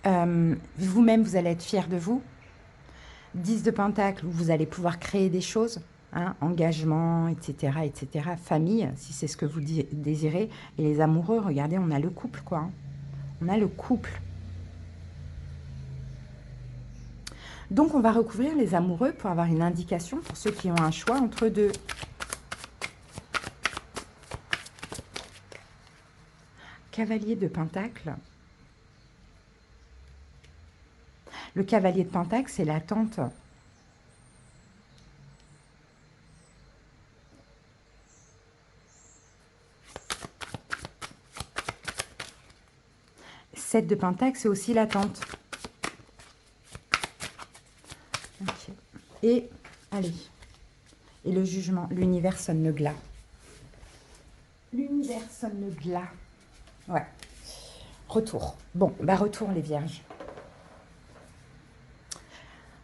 Vous-même, vous allez être fier de vous. 10 de pentacle, vous allez pouvoir créer des choses, hein, engagement, etc., etc. Famille, si c'est ce que vous désirez. Et les amoureux, regardez, on a le couple, quoi. Hein. On a le couple. Donc, on va recouvrir les amoureux pour avoir une indication pour ceux qui ont un choix entre 2. Cavalier de pentacle. Le cavalier de pentacle, c'est l'attente. Sept de pentacle, c'est aussi l'attente. Okay. Et, allez, et le jugement, l'univers sonne le glas. L'univers sonne le glas. Ouais. Retour. Bon, bah retour les vierges.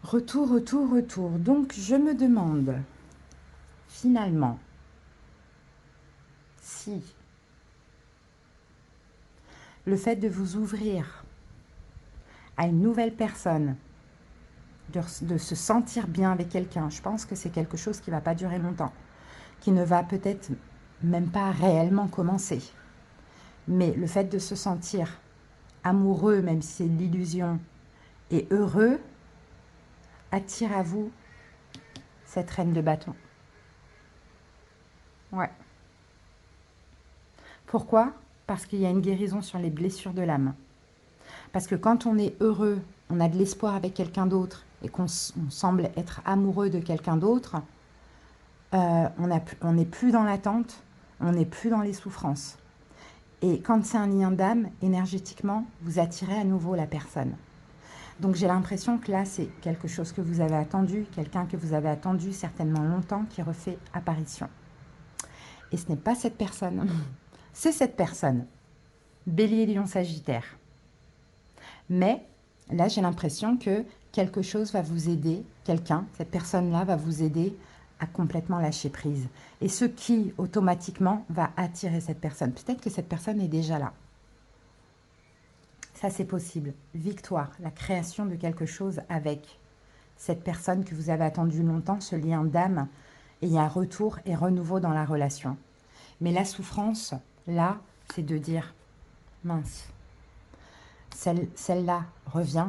Retour, retour, retour. Donc, je me demande, finalement, si le fait de vous ouvrir à une nouvelle personne, de se sentir bien avec quelqu'un, je pense que c'est quelque chose qui ne va pas durer longtemps, qui ne va peut-être même pas réellement commencer. Mais le fait de se sentir amoureux, même si c'est l'illusion, et heureux, attire à vous cette reine de bâton. Ouais. Pourquoi? Parce qu'il y a une guérison sur les blessures de l'âme. Parce que quand on est heureux, on a de l'espoir avec quelqu'un d'autre et qu'on semble être amoureux de quelqu'un d'autre, on n'est plus dans l'attente, on n'est plus dans les souffrances. Et quand c'est un lien d'âme, énergétiquement, vous attirez à nouveau la personne. Donc j'ai l'impression que là, c'est quelque chose que vous avez attendu, quelqu'un que vous avez attendu certainement longtemps qui refait apparition. Et ce n'est pas cette personne, c'est cette personne. Bélier, Lion, Sagittaire. Mais là, j'ai l'impression que quelque chose va vous aider, cette personne-là va vous aider à complètement lâcher prise. Et ce qui, automatiquement, va attirer cette personne. Peut-être que cette personne est déjà là. Ça, c'est possible. Victoire, la création de quelque chose avec cette personne que vous avez attendue longtemps, ce lien d'âme, et il y a un retour et renouveau dans la relation. Mais la souffrance, là, c'est de dire, mince, celle-là revient,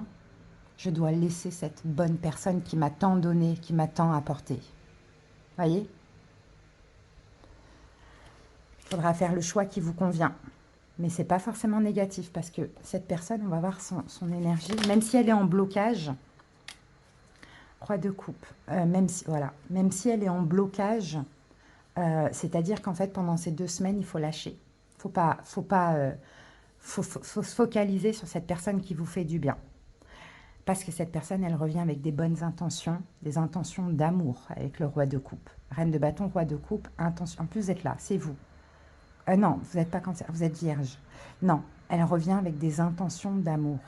je dois laisser cette bonne personne qui m'a tant donné, qui m'a tant apporté. Voyez? Il faudra faire le choix qui vous convient. Mais ce n'est pas forcément négatif parce que cette personne, on va voir son énergie, même si elle est en blocage, Roi de coupe, même si elle est en blocage, c'est-à-dire qu'en fait, pendant ces 2 semaines, il faut lâcher. Faut se focaliser sur cette personne qui vous fait du bien. Parce que cette personne, elle revient avec des bonnes intentions, des intentions d'amour avec le roi de coupe. Reine de bâton, roi de coupe, intention. En plus, vous êtes là, c'est vous. Non, vous n'êtes pas cancer, vous êtes vierge. Non, elle revient avec des intentions d'amour.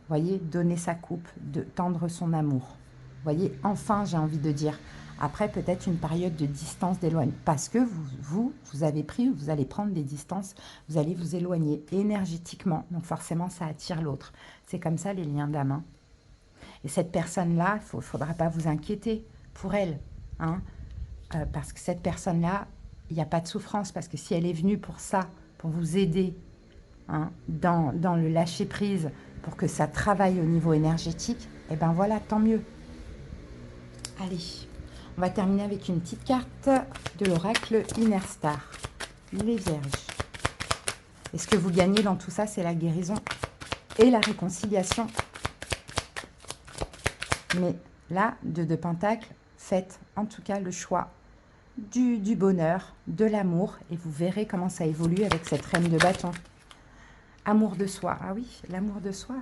Voyez, donner sa coupe, de tendre son amour. Voyez, enfin, j'ai envie de dire. Après, peut-être une période de distance, d'éloignement. Parce que vous allez prendre des distances, vous allez vous éloigner énergétiquement. Donc forcément, ça attire l'autre. C'est comme ça, les liens d'âme. Hein. Et cette personne-là, il ne faudra pas vous inquiéter pour elle. Hein, parce que cette personne-là, il n'y a pas de souffrance. Parce que si elle est venue pour ça, pour vous aider hein, dans le lâcher-prise, pour que ça travaille au niveau énergétique, et ben voilà, tant mieux. Allez, on va terminer avec une petite carte de l'oracle Inner Star. Les Vierges. Et ce que vous gagnez dans tout ça, c'est la guérison et la réconciliation. Mais là, de Pentacles, faites en tout cas le choix du bonheur, de l'amour, et vous verrez comment ça évolue avec cette reine de bâton. Amour de soi. Ah oui, l'amour de soi.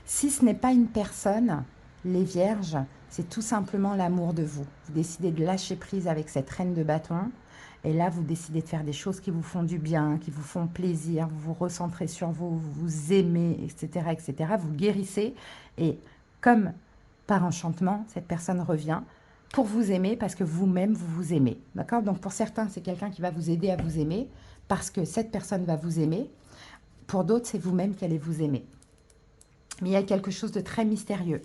Si ce n'est pas une personne, les vierges, c'est tout simplement l'amour de vous. Vous décidez de lâcher prise avec cette reine de bâton. Et là, vous décidez de faire des choses qui vous font du bien, qui vous font plaisir. Vous vous recentrez sur vous, vous vous aimez, etc., etc. Vous guérissez. Et comme par enchantement, cette personne revient pour vous aimer parce que vous-même, vous vous aimez. D'accord? Donc, pour certains, c'est quelqu'un qui va vous aider à vous aimer parce que cette personne va vous aimer. Pour d'autres, c'est vous-même qui allez vous aimer. Mais il y a quelque chose de très mystérieux.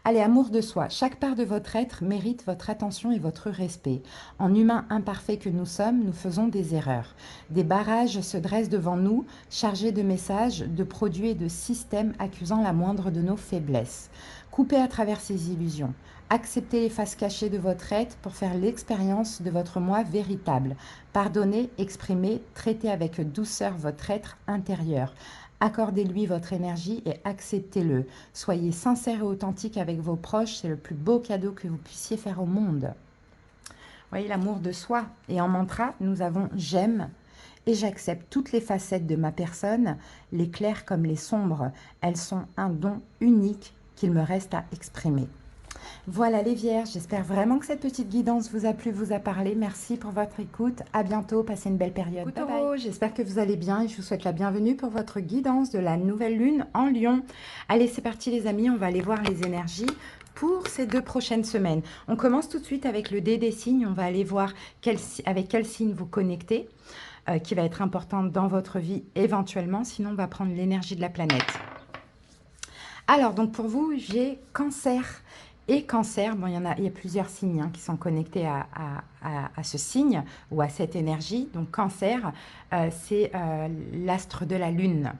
Allez, amour de soi. Chaque part de votre être mérite votre attention et votre respect. En humains imparfaits que nous sommes, nous faisons des erreurs. Des barrages se dressent devant nous, chargés de messages, de produits et de systèmes accusant la moindre de nos faiblesses. Coupez à travers ces illusions. Acceptez les faces cachées de votre être pour faire l'expérience de votre moi véritable. Pardonnez, exprimez, traitez avec douceur votre être intérieur. Accordez-lui votre énergie et acceptez-le. Soyez sincère et authentique avec vos proches, c'est le plus beau cadeau que vous puissiez faire au monde. Voyez l'amour de soi. Et en mantra, nous avons « j'aime » et j'accepte toutes les facettes de ma personne, les claires comme les sombres. Elles sont un don unique qu'il me reste à exprimer. Voilà les vierges, j'espère vraiment que cette petite guidance vous a plu, vous a parlé. Merci pour votre écoute. À bientôt, passez une belle période. Bye bye. J'espère que vous allez bien et je vous souhaite la bienvenue pour votre guidance de la nouvelle lune en Lion. Allez, c'est parti les amis, on va aller voir les énergies pour ces 2 prochaines semaines. On commence tout de suite avec le dé des signes. On va aller voir avec quel signe vous connectez, qui va être important dans votre vie éventuellement. Sinon, on va prendre l'énergie de la planète. Alors, donc pour vous, j'ai Cancer. Et Cancer, bon, il y a plusieurs signes qui sont connectés à ce signe ou à cette énergie. Donc Cancer, c'est l'astre de la Lune.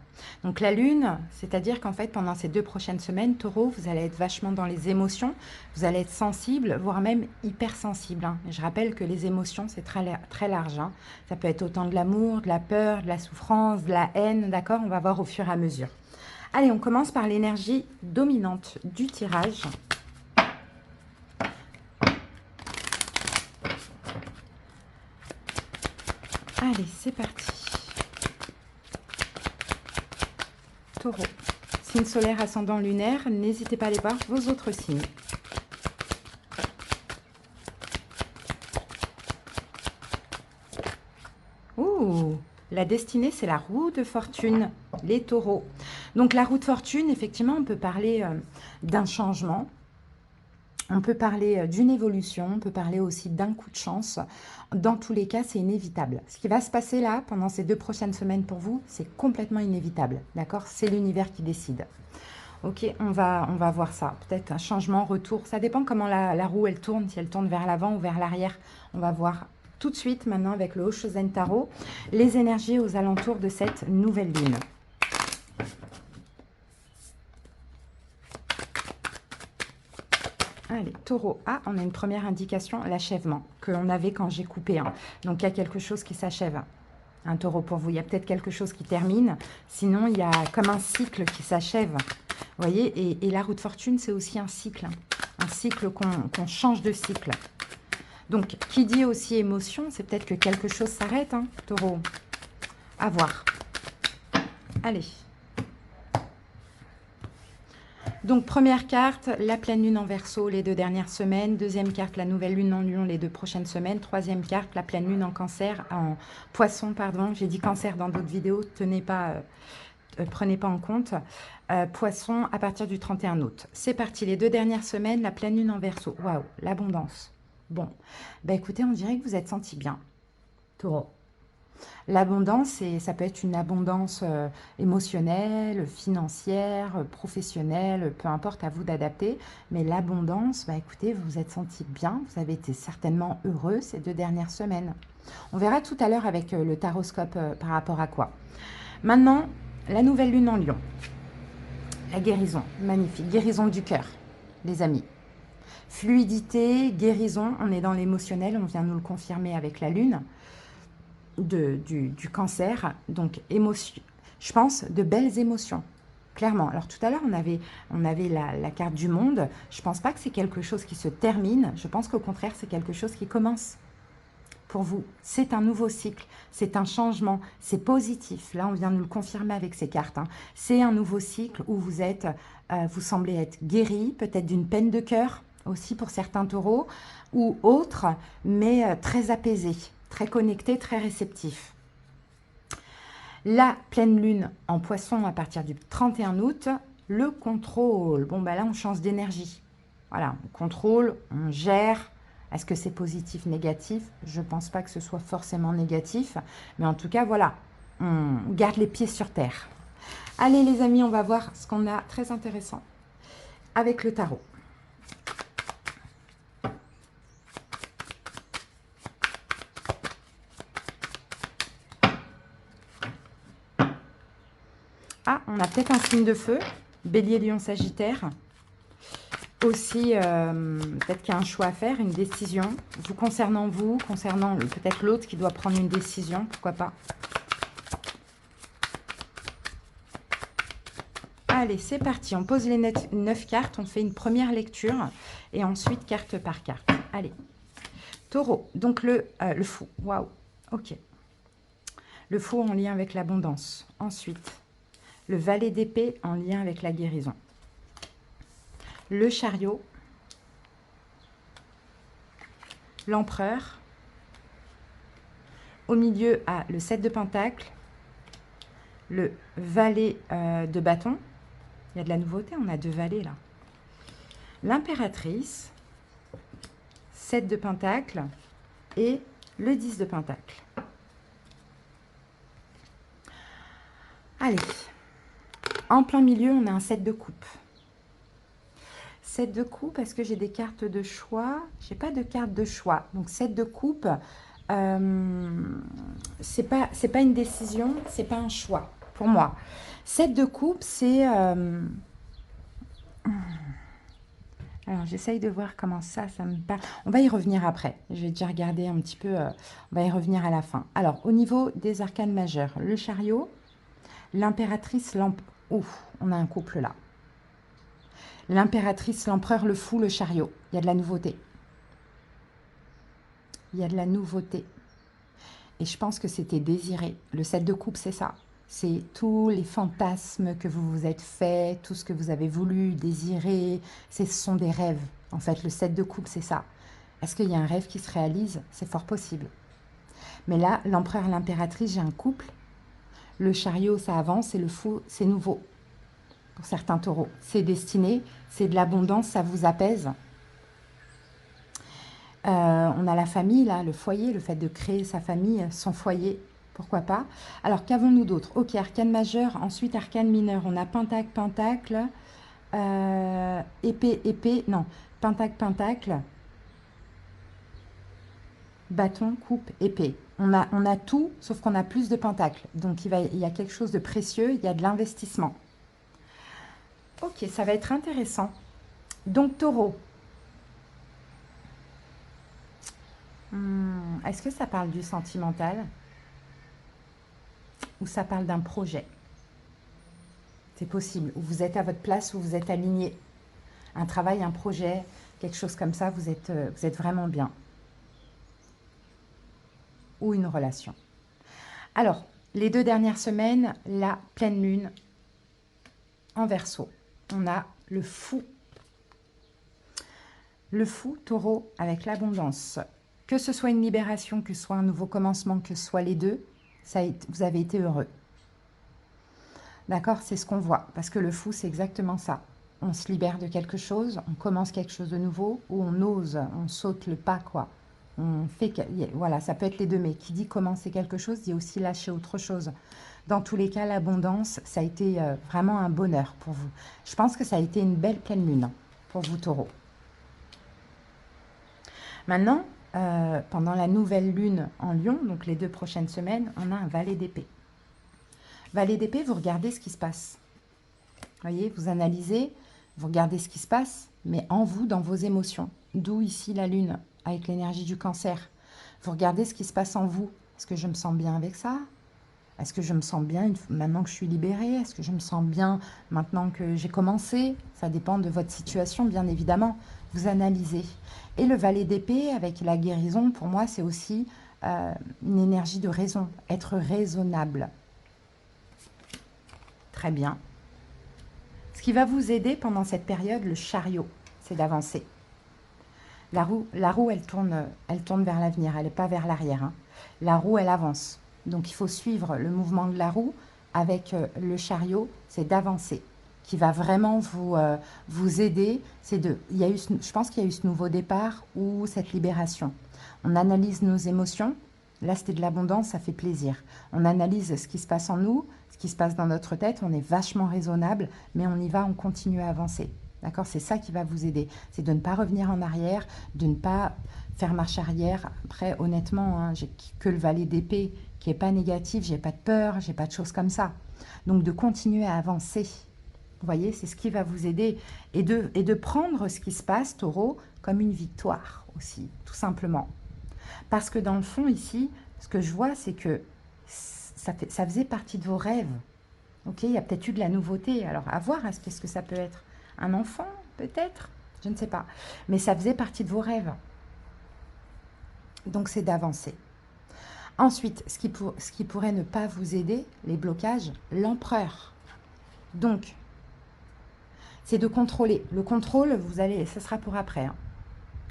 Donc la Lune, c'est-à-dire qu'en fait, pendant ces 2 prochaines semaines, Taureau, vous allez être vachement dans les émotions, vous allez être sensible, voire même hypersensible. Je rappelle que les émotions, c'est très large. Ça peut être autant de l'amour, de la peur, de la souffrance, de la haine, d'accord? On va voir au fur et à mesure. Allez, on commence par l'énergie dominante du tirage. Allez, c'est parti. Taureau. Signe solaire, ascendant lunaire. N'hésitez pas à aller voir vos autres signes. Ouh, la destinée, c'est la roue de fortune, les taureaux. Donc la roue de fortune, effectivement, on peut parler d'un changement. On peut parler d'une évolution, on peut parler aussi d'un coup de chance. Dans tous les cas, c'est inévitable. Ce qui va se passer là, pendant ces 2 prochaines semaines pour vous, c'est complètement inévitable. D'accord? C'est l'univers qui décide. Ok, on va voir ça. Peut-être un changement, retour. Ça dépend comment la roue, elle tourne, si elle tourne vers l'avant ou vers l'arrière. On va voir tout de suite, maintenant, avec le Oshozen Tarot, les énergies aux alentours de cette nouvelle lune. Allez, Taureau. Ah, on a une première indication, l'achèvement, que l'on avait quand j'ai coupé. Donc, il y a quelque chose qui s'achève. Un Taureau pour vous. Il y a peut-être quelque chose qui termine. Sinon, il y a comme un cycle qui s'achève. Vous voyez, et la roue de fortune, c'est aussi un cycle. Un cycle qu'on change de cycle. Donc, qui dit aussi émotion, c'est peut-être que quelque chose s'arrête, Taureau. À voir. Allez. Donc, première carte, la pleine lune en Verseau les 2 dernières semaines. Deuxième carte, la nouvelle lune en Lion les 2 prochaines semaines. Troisième carte, la pleine lune en Cancer, en Poisson, pardon. J'ai dit Cancer dans d'autres vidéos, prenez pas en compte. Poisson à partir du 31 août. C'est parti, les 2 dernières semaines, la pleine lune en Verseau. Waouh, l'abondance. Bon, bah écoutez, on dirait que vous êtes senti bien, Taureau. L'abondance, ça peut être une abondance émotionnelle, financière, professionnelle, peu importe, à vous d'adapter. Mais l'abondance, bah écoutez, vous vous êtes senti bien, vous avez été certainement heureux ces 2 dernières semaines. On verra tout à l'heure avec le taroscope par rapport à quoi. Maintenant, la nouvelle lune en Lion. La guérison, magnifique. Guérison du cœur, les amis. Fluidité, guérison, on est dans l'émotionnel, on vient nous le confirmer avec la lune. Du Cancer, donc émotion, je pense de belles émotions, clairement. Alors tout à l'heure on avait la carte du monde, je pense pas que c'est quelque chose qui se termine, je pense qu'au contraire c'est quelque chose qui commence pour vous. C'est un nouveau cycle, c'est un changement, c'est positif. Là on vient de nous le confirmer avec ces cartes, c'est un nouveau cycle où vous semblez être guéri, peut-être d'une peine de cœur aussi pour certains taureaux ou autres, mais très apaisé, très connecté, très réceptif. La pleine lune en Poisson à partir du 31 août, le contrôle. Bon, bah là, on change d'énergie. Voilà, on contrôle, on gère. Est-ce que c'est positif, négatif? Je ne pense pas que ce soit forcément négatif. Mais en tout cas, voilà, on garde les pieds sur terre. Allez, les amis, on va voir ce qu'on a très intéressant avec le tarot. Ah, on a peut-être un signe de feu, Bélier, Lion, Sagittaire. Aussi, peut-être qu'il y a un choix à faire, une décision. Vous concernant peut-être l'autre qui doit prendre une décision, pourquoi pas. Allez, c'est parti, on pose les 9 cartes, on fait une première lecture et ensuite carte par carte. Allez, Taureau, donc le fou, waouh, ok. Le fou en lien avec l'abondance. Ensuite, le valet d'épée en lien avec la guérison. Le chariot l'empereur. Au milieu, a le 7 de Pentacle, le valet de bâton. Il y a de la nouveauté, on a 2 valets là. L'impératrice, 7 de Pentacle et le 10 de Pentacle. Allez, en plein milieu, on a un 7 de coupe. 7 de coupe, est-ce que j'ai des cartes de choix? J'ai pas de carte de choix. Donc 7 de coupe, c'est pas une décision, c'est pas un choix pour moi. 7 de coupe, c'est... alors, j'essaye de voir comment ça me parle. On va y revenir après. Je vais déjà regarder un petit peu. On va y revenir à la fin. Alors, au niveau des arcanes majeurs, le chariot, l'impératrice, ouf, on a un couple là. L'impératrice, l'empereur, le fou, le chariot. Il y a de la nouveauté. Il y a de la nouveauté. Et je pense que c'était désiré. Le 7 de coupe, c'est ça. C'est tous les fantasmes que vous vous êtes faits, tout ce que vous avez voulu, désiré. Ce sont des rêves. En fait, le 7 de coupe, c'est ça. Est-ce qu'il y a un rêve qui se réalise? C'est fort possible. Mais là, l'empereur et l'impératrice, j'ai un couple. Le chariot, ça avance et le fou, c'est nouveau. Pour certains taureaux, c'est destiné, c'est de l'abondance, ça vous apaise. On a la famille, là, le foyer, le fait de créer sa famille, son foyer, pourquoi pas. Alors, qu'avons-nous d'autre? Ok, arcane majeur, ensuite arcane mineur. On a pentacle, pentacle, épée, épée, non, pentacle, pentacle, bâton, coupe, épée. On a tout, sauf qu'on a plus de pentacles. Donc, il y a quelque chose de précieux, il y a de l'investissement. Ok, ça va être intéressant. Donc, taureau. Est-ce que ça parle du sentimental ou ça parle d'un projet? C'est possible. Ou vous êtes à votre place, ou vous êtes aligné. Un travail, un projet, quelque chose comme ça, vous êtes vraiment bien. Ou une relation. Alors, les 2 dernières semaines, la pleine lune en Verseau. On a le fou. Le fou, taureau, avec l'abondance. Que ce soit une libération, que ce soit un nouveau commencement, que ce soit les deux, vous avez été heureux. D'accord? C'est ce qu'on voit. Parce que le fou, c'est exactement ça. On se libère de quelque chose, on commence quelque chose de nouveau, ou on ose, on saute le pas, quoi. On fait, voilà, ça peut être les deux, mais qui dit commencer quelque chose, dit aussi lâcher autre chose. Dans tous les cas, l'abondance, ça a été vraiment un bonheur pour vous. Je pense que ça a été une belle pleine lune pour vous, taureaux. Maintenant, pendant la nouvelle lune en Lion, donc les 2 prochaines semaines, on a un valet d'épée. Valet d'épée, vous regardez ce qui se passe. Vous voyez, vous analysez, vous regardez ce qui se passe, mais en vous, dans vos émotions. D'où ici la lune, avec l'énergie du cancer. Vous regardez ce qui se passe en vous. Est-ce que je me sens bien avec ça? Est-ce que je me sens bien maintenant que je suis libérée? Est-ce que je me sens bien maintenant que j'ai commencé? Ça dépend de votre situation, bien évidemment. Vous analysez. Et le valet d'épée, avec la guérison, pour moi, c'est aussi une énergie de raison. Être raisonnable. Très bien. Ce qui va vous aider pendant cette période, le chariot, c'est d'avancer. La roue, elle tourne vers l'avenir, elle n'est pas vers l'arrière. Hein. La roue, elle avance. Donc, il faut suivre le mouvement de la roue avec le chariot, c'est d'avancer, qui va vraiment vous aider. Je pense qu'il y a eu ce nouveau départ ou cette libération. On analyse nos émotions. Là, c'était de l'abondance, ça fait plaisir. On analyse ce qui se passe en nous, ce qui se passe dans notre tête. On est vachement raisonnable, mais on y va, on continue à avancer. D'accord? C'est ça qui va vous aider. C'est de ne pas revenir en arrière, de ne pas faire marche arrière. Après, honnêtement, hein, j'ai que le valet d'épée qui n'est pas négatif. J'ai pas de peur, j'ai pas de choses comme ça. Donc, de continuer à avancer. Vous voyez, c'est ce qui va vous aider. Et de prendre ce qui se passe, taureau, comme une victoire aussi, tout simplement. Parce que dans le fond, ici, ce que je vois, c'est que ça faisait partie de vos rêves. Ok, il y a peut-être eu de la nouveauté. Alors, à voir, qu'est-ce que ça peut être? Un enfant, peut-être? Je ne sais pas. Mais ça faisait partie de vos rêves. Donc, c'est d'avancer. Ensuite, ce qui pourrait ne pas vous aider, les blocages, l'empereur. Donc, c'est de contrôler. Le contrôle, ce sera pour après. Hein.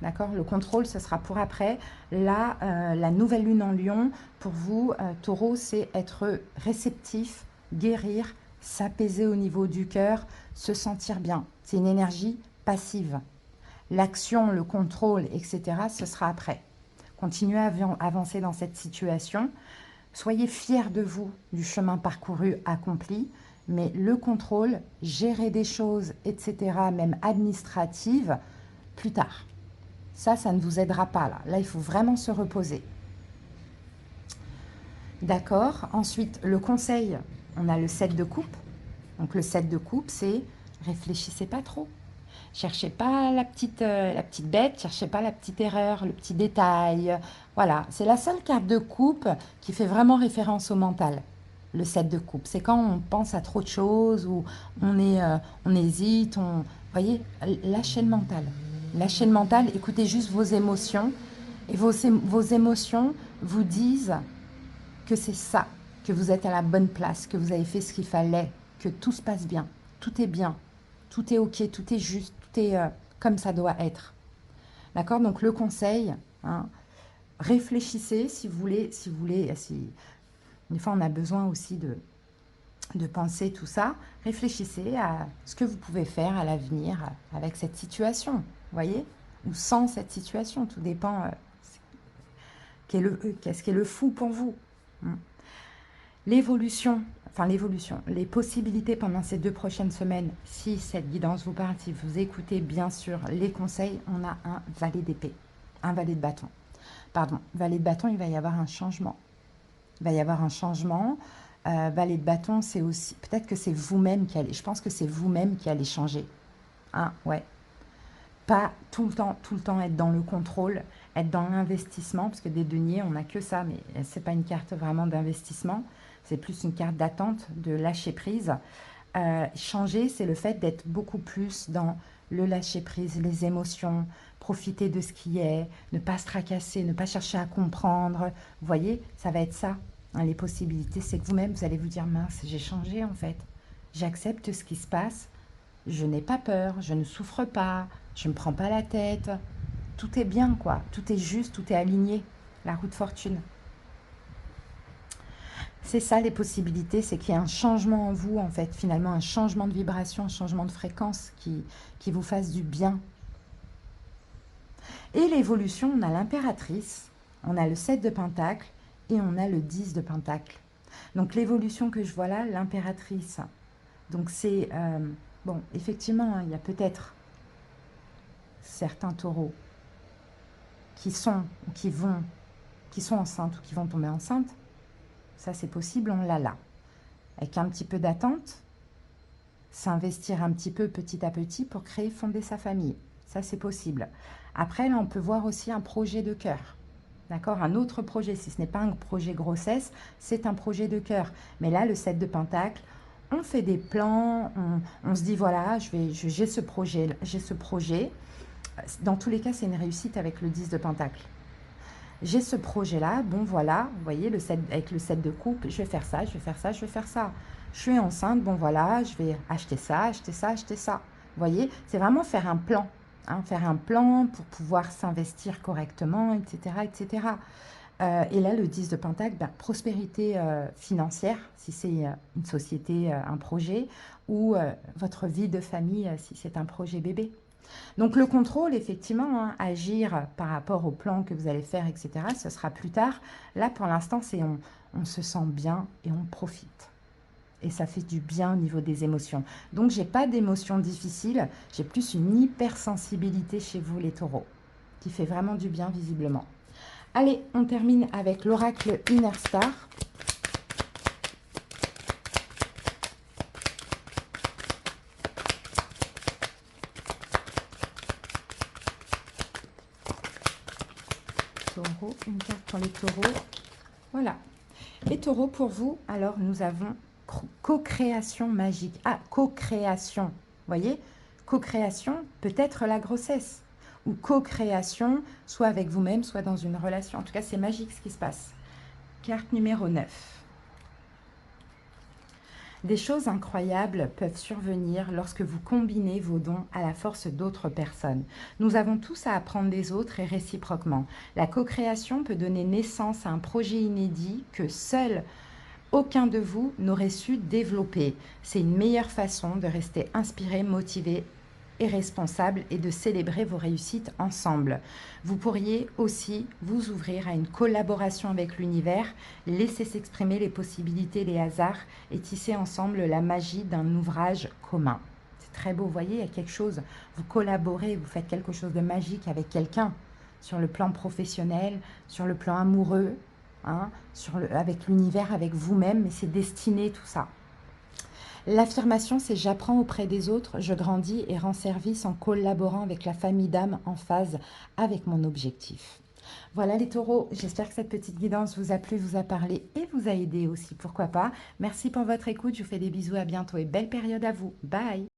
D'accord? Le contrôle, ce sera pour après. Là, la nouvelle lune en Lion, pour vous, Taureau, c'est être réceptif, guérir, s'apaiser au niveau du cœur, se sentir bien. C'est une énergie passive. L'action, le contrôle, etc., ce sera après. Continuez à avancer dans cette situation. Soyez fiers de vous, du chemin parcouru, accompli, mais le contrôle, gérer des choses, etc., même administratives, plus tard. Ça ne vous aidera pas là. Là, il faut vraiment se reposer. D'accord. Ensuite, le conseil, on a le 7 de coupe. Donc, le 7 de coupe, c'est réfléchissez pas trop. Cherchez pas la petite bête, cherchez pas la petite erreur, le petit détail. Voilà, c'est la seule carte de coupe qui fait vraiment référence au mental. Le 7 de coupe, c'est quand on pense à trop de choses ou on hésite, vous voyez, lâchez le mental. Lâchez le mental, écoutez juste vos émotions. Et vos émotions vous disent que c'est ça, que vous êtes à la bonne place, que vous avez fait ce qu'il fallait, que tout se passe bien, tout est ok, tout est juste, tout est comme ça doit être. D'accord? Donc le conseil, hein, réfléchissez si vous voulez, des fois on a besoin aussi de penser tout ça, réfléchissez à ce que vous pouvez faire à l'avenir avec cette situation, vous voyez? Ou sans cette situation, tout dépend qu'est-ce qui est le fou pour vous. L'évolution, les possibilités pendant ces 2 prochaines semaines, si cette guidance vous parle, si vous écoutez bien sûr les conseils, on a un valet d'épée, un valet de bâton. Pardon, valet de bâton, il va y avoir un changement. Il va y avoir un changement. Valet de bâton, c'est aussi, peut-être que c'est vous-même qui allez, je pense que c'est vous-même qui allez changer. Hein, ouais. Pas tout le temps être dans le contrôle, être dans l'investissement, parce que des deniers, on n'a que ça, mais ce n'est pas une carte vraiment d'investissement, c'est plus une carte d'attente, de lâcher prise. Changer, c'est le fait d'être beaucoup plus dans le lâcher prise, les émotions, profiter de ce qui est, ne pas se tracasser, ne pas chercher à comprendre. Vous voyez, ça va être ça. Hein, les possibilités, c'est que vous-même, vous allez vous dire, mince, j'ai changé en fait. J'accepte ce qui se passe. Je n'ai pas peur, je ne souffre pas, je ne me prends pas la tête. Tout est bien, quoi. Tout est juste, tout est aligné. La roue de fortune. C'est ça, les possibilités, c'est qu'il y a un changement en vous, en fait, finalement, un changement de vibration, un changement de fréquence qui vous fasse du bien. Et l'évolution, on a l'impératrice, on a le 7 de pentacle et on a le 10 de pentacle. Donc, l'évolution que je vois là, l'impératrice, donc c'est... bon, effectivement, hein, il y a peut-être certains taureaux qui sont enceintes ou qui vont tomber enceintes. Ça, c'est possible, on l'a là. Avec un petit peu d'attente, s'investir un petit peu petit à petit pour créer, fonder sa famille. Ça, c'est possible. Après, là, on peut voir aussi un projet de cœur. D'accord? Un autre projet. Si ce n'est pas un projet grossesse, c'est un projet de cœur. Mais là, le 7 de pentacle, on fait des plans, on se dit, voilà, j'ai ce projet, j'ai ce projet. Dans tous les cas, c'est une réussite avec le 10 de pentacle. J'ai ce projet-là, bon voilà, vous voyez, avec le 7 de coupe, je vais faire ça, je vais faire ça, je vais faire ça. Je suis enceinte, bon voilà, je vais acheter ça, acheter ça, acheter ça. Vous voyez, c'est vraiment faire un plan. Hein, faire un plan pour pouvoir s'investir correctement, etc. etc. Et là, le 10 de pentacle, ben, prospérité financière, si c'est une société, un projet, ou votre vie de famille, si c'est un projet bébé. Donc le contrôle, effectivement, hein, agir par rapport au plan que vous allez faire, etc., ce sera plus tard. Là, pour l'instant, c'est on se sent bien et on profite. Et ça fait du bien au niveau des émotions. Donc, j'ai pas d'émotions difficiles, j'ai plus une hypersensibilité chez vous, les taureaux, qui fait vraiment du bien, visiblement. Allez, on termine avec l'oracle Inner Star. Taureau, une carte pour les taureaux. Voilà. Les taureaux, pour vous, alors nous avons co-création magique. Ah, co-création. Vous voyez, co-création, peut-être la grossesse. Ou co-création, soit avec vous-même, soit dans une relation. En tout cas, c'est magique ce qui se passe. Carte numéro 9. Des choses incroyables peuvent survenir lorsque vous combinez vos dons à la force d'autres personnes. Nous avons tous à apprendre des autres et réciproquement. La co-création peut donner naissance à un projet inédit que seul aucun de vous n'aurait su développer. C'est une meilleure façon de rester inspiré, motivé et responsable et de célébrer vos réussites ensemble. Vous pourriez aussi vous ouvrir à une collaboration avec l'univers, laisser s'exprimer les possibilités, les hasards et tisser ensemble la magie d'un ouvrage commun. C'est très beau, vous voyez, il y a quelque chose, vous collaborez, vous faites quelque chose de magique avec quelqu'un, sur le plan professionnel, sur le plan amoureux, hein, avec l'univers, avec vous-même, mais c'est destiné tout ça. L'affirmation, c'est j'apprends auprès des autres, je grandis et rends service en collaborant avec la famille d'âmes en phase avec mon objectif. Voilà les taureaux, j'espère que cette petite guidance vous a plu, vous a parlé et vous a aidé aussi, pourquoi pas. Merci pour votre écoute, je vous fais des bisous, à bientôt et belle période à vous. Bye!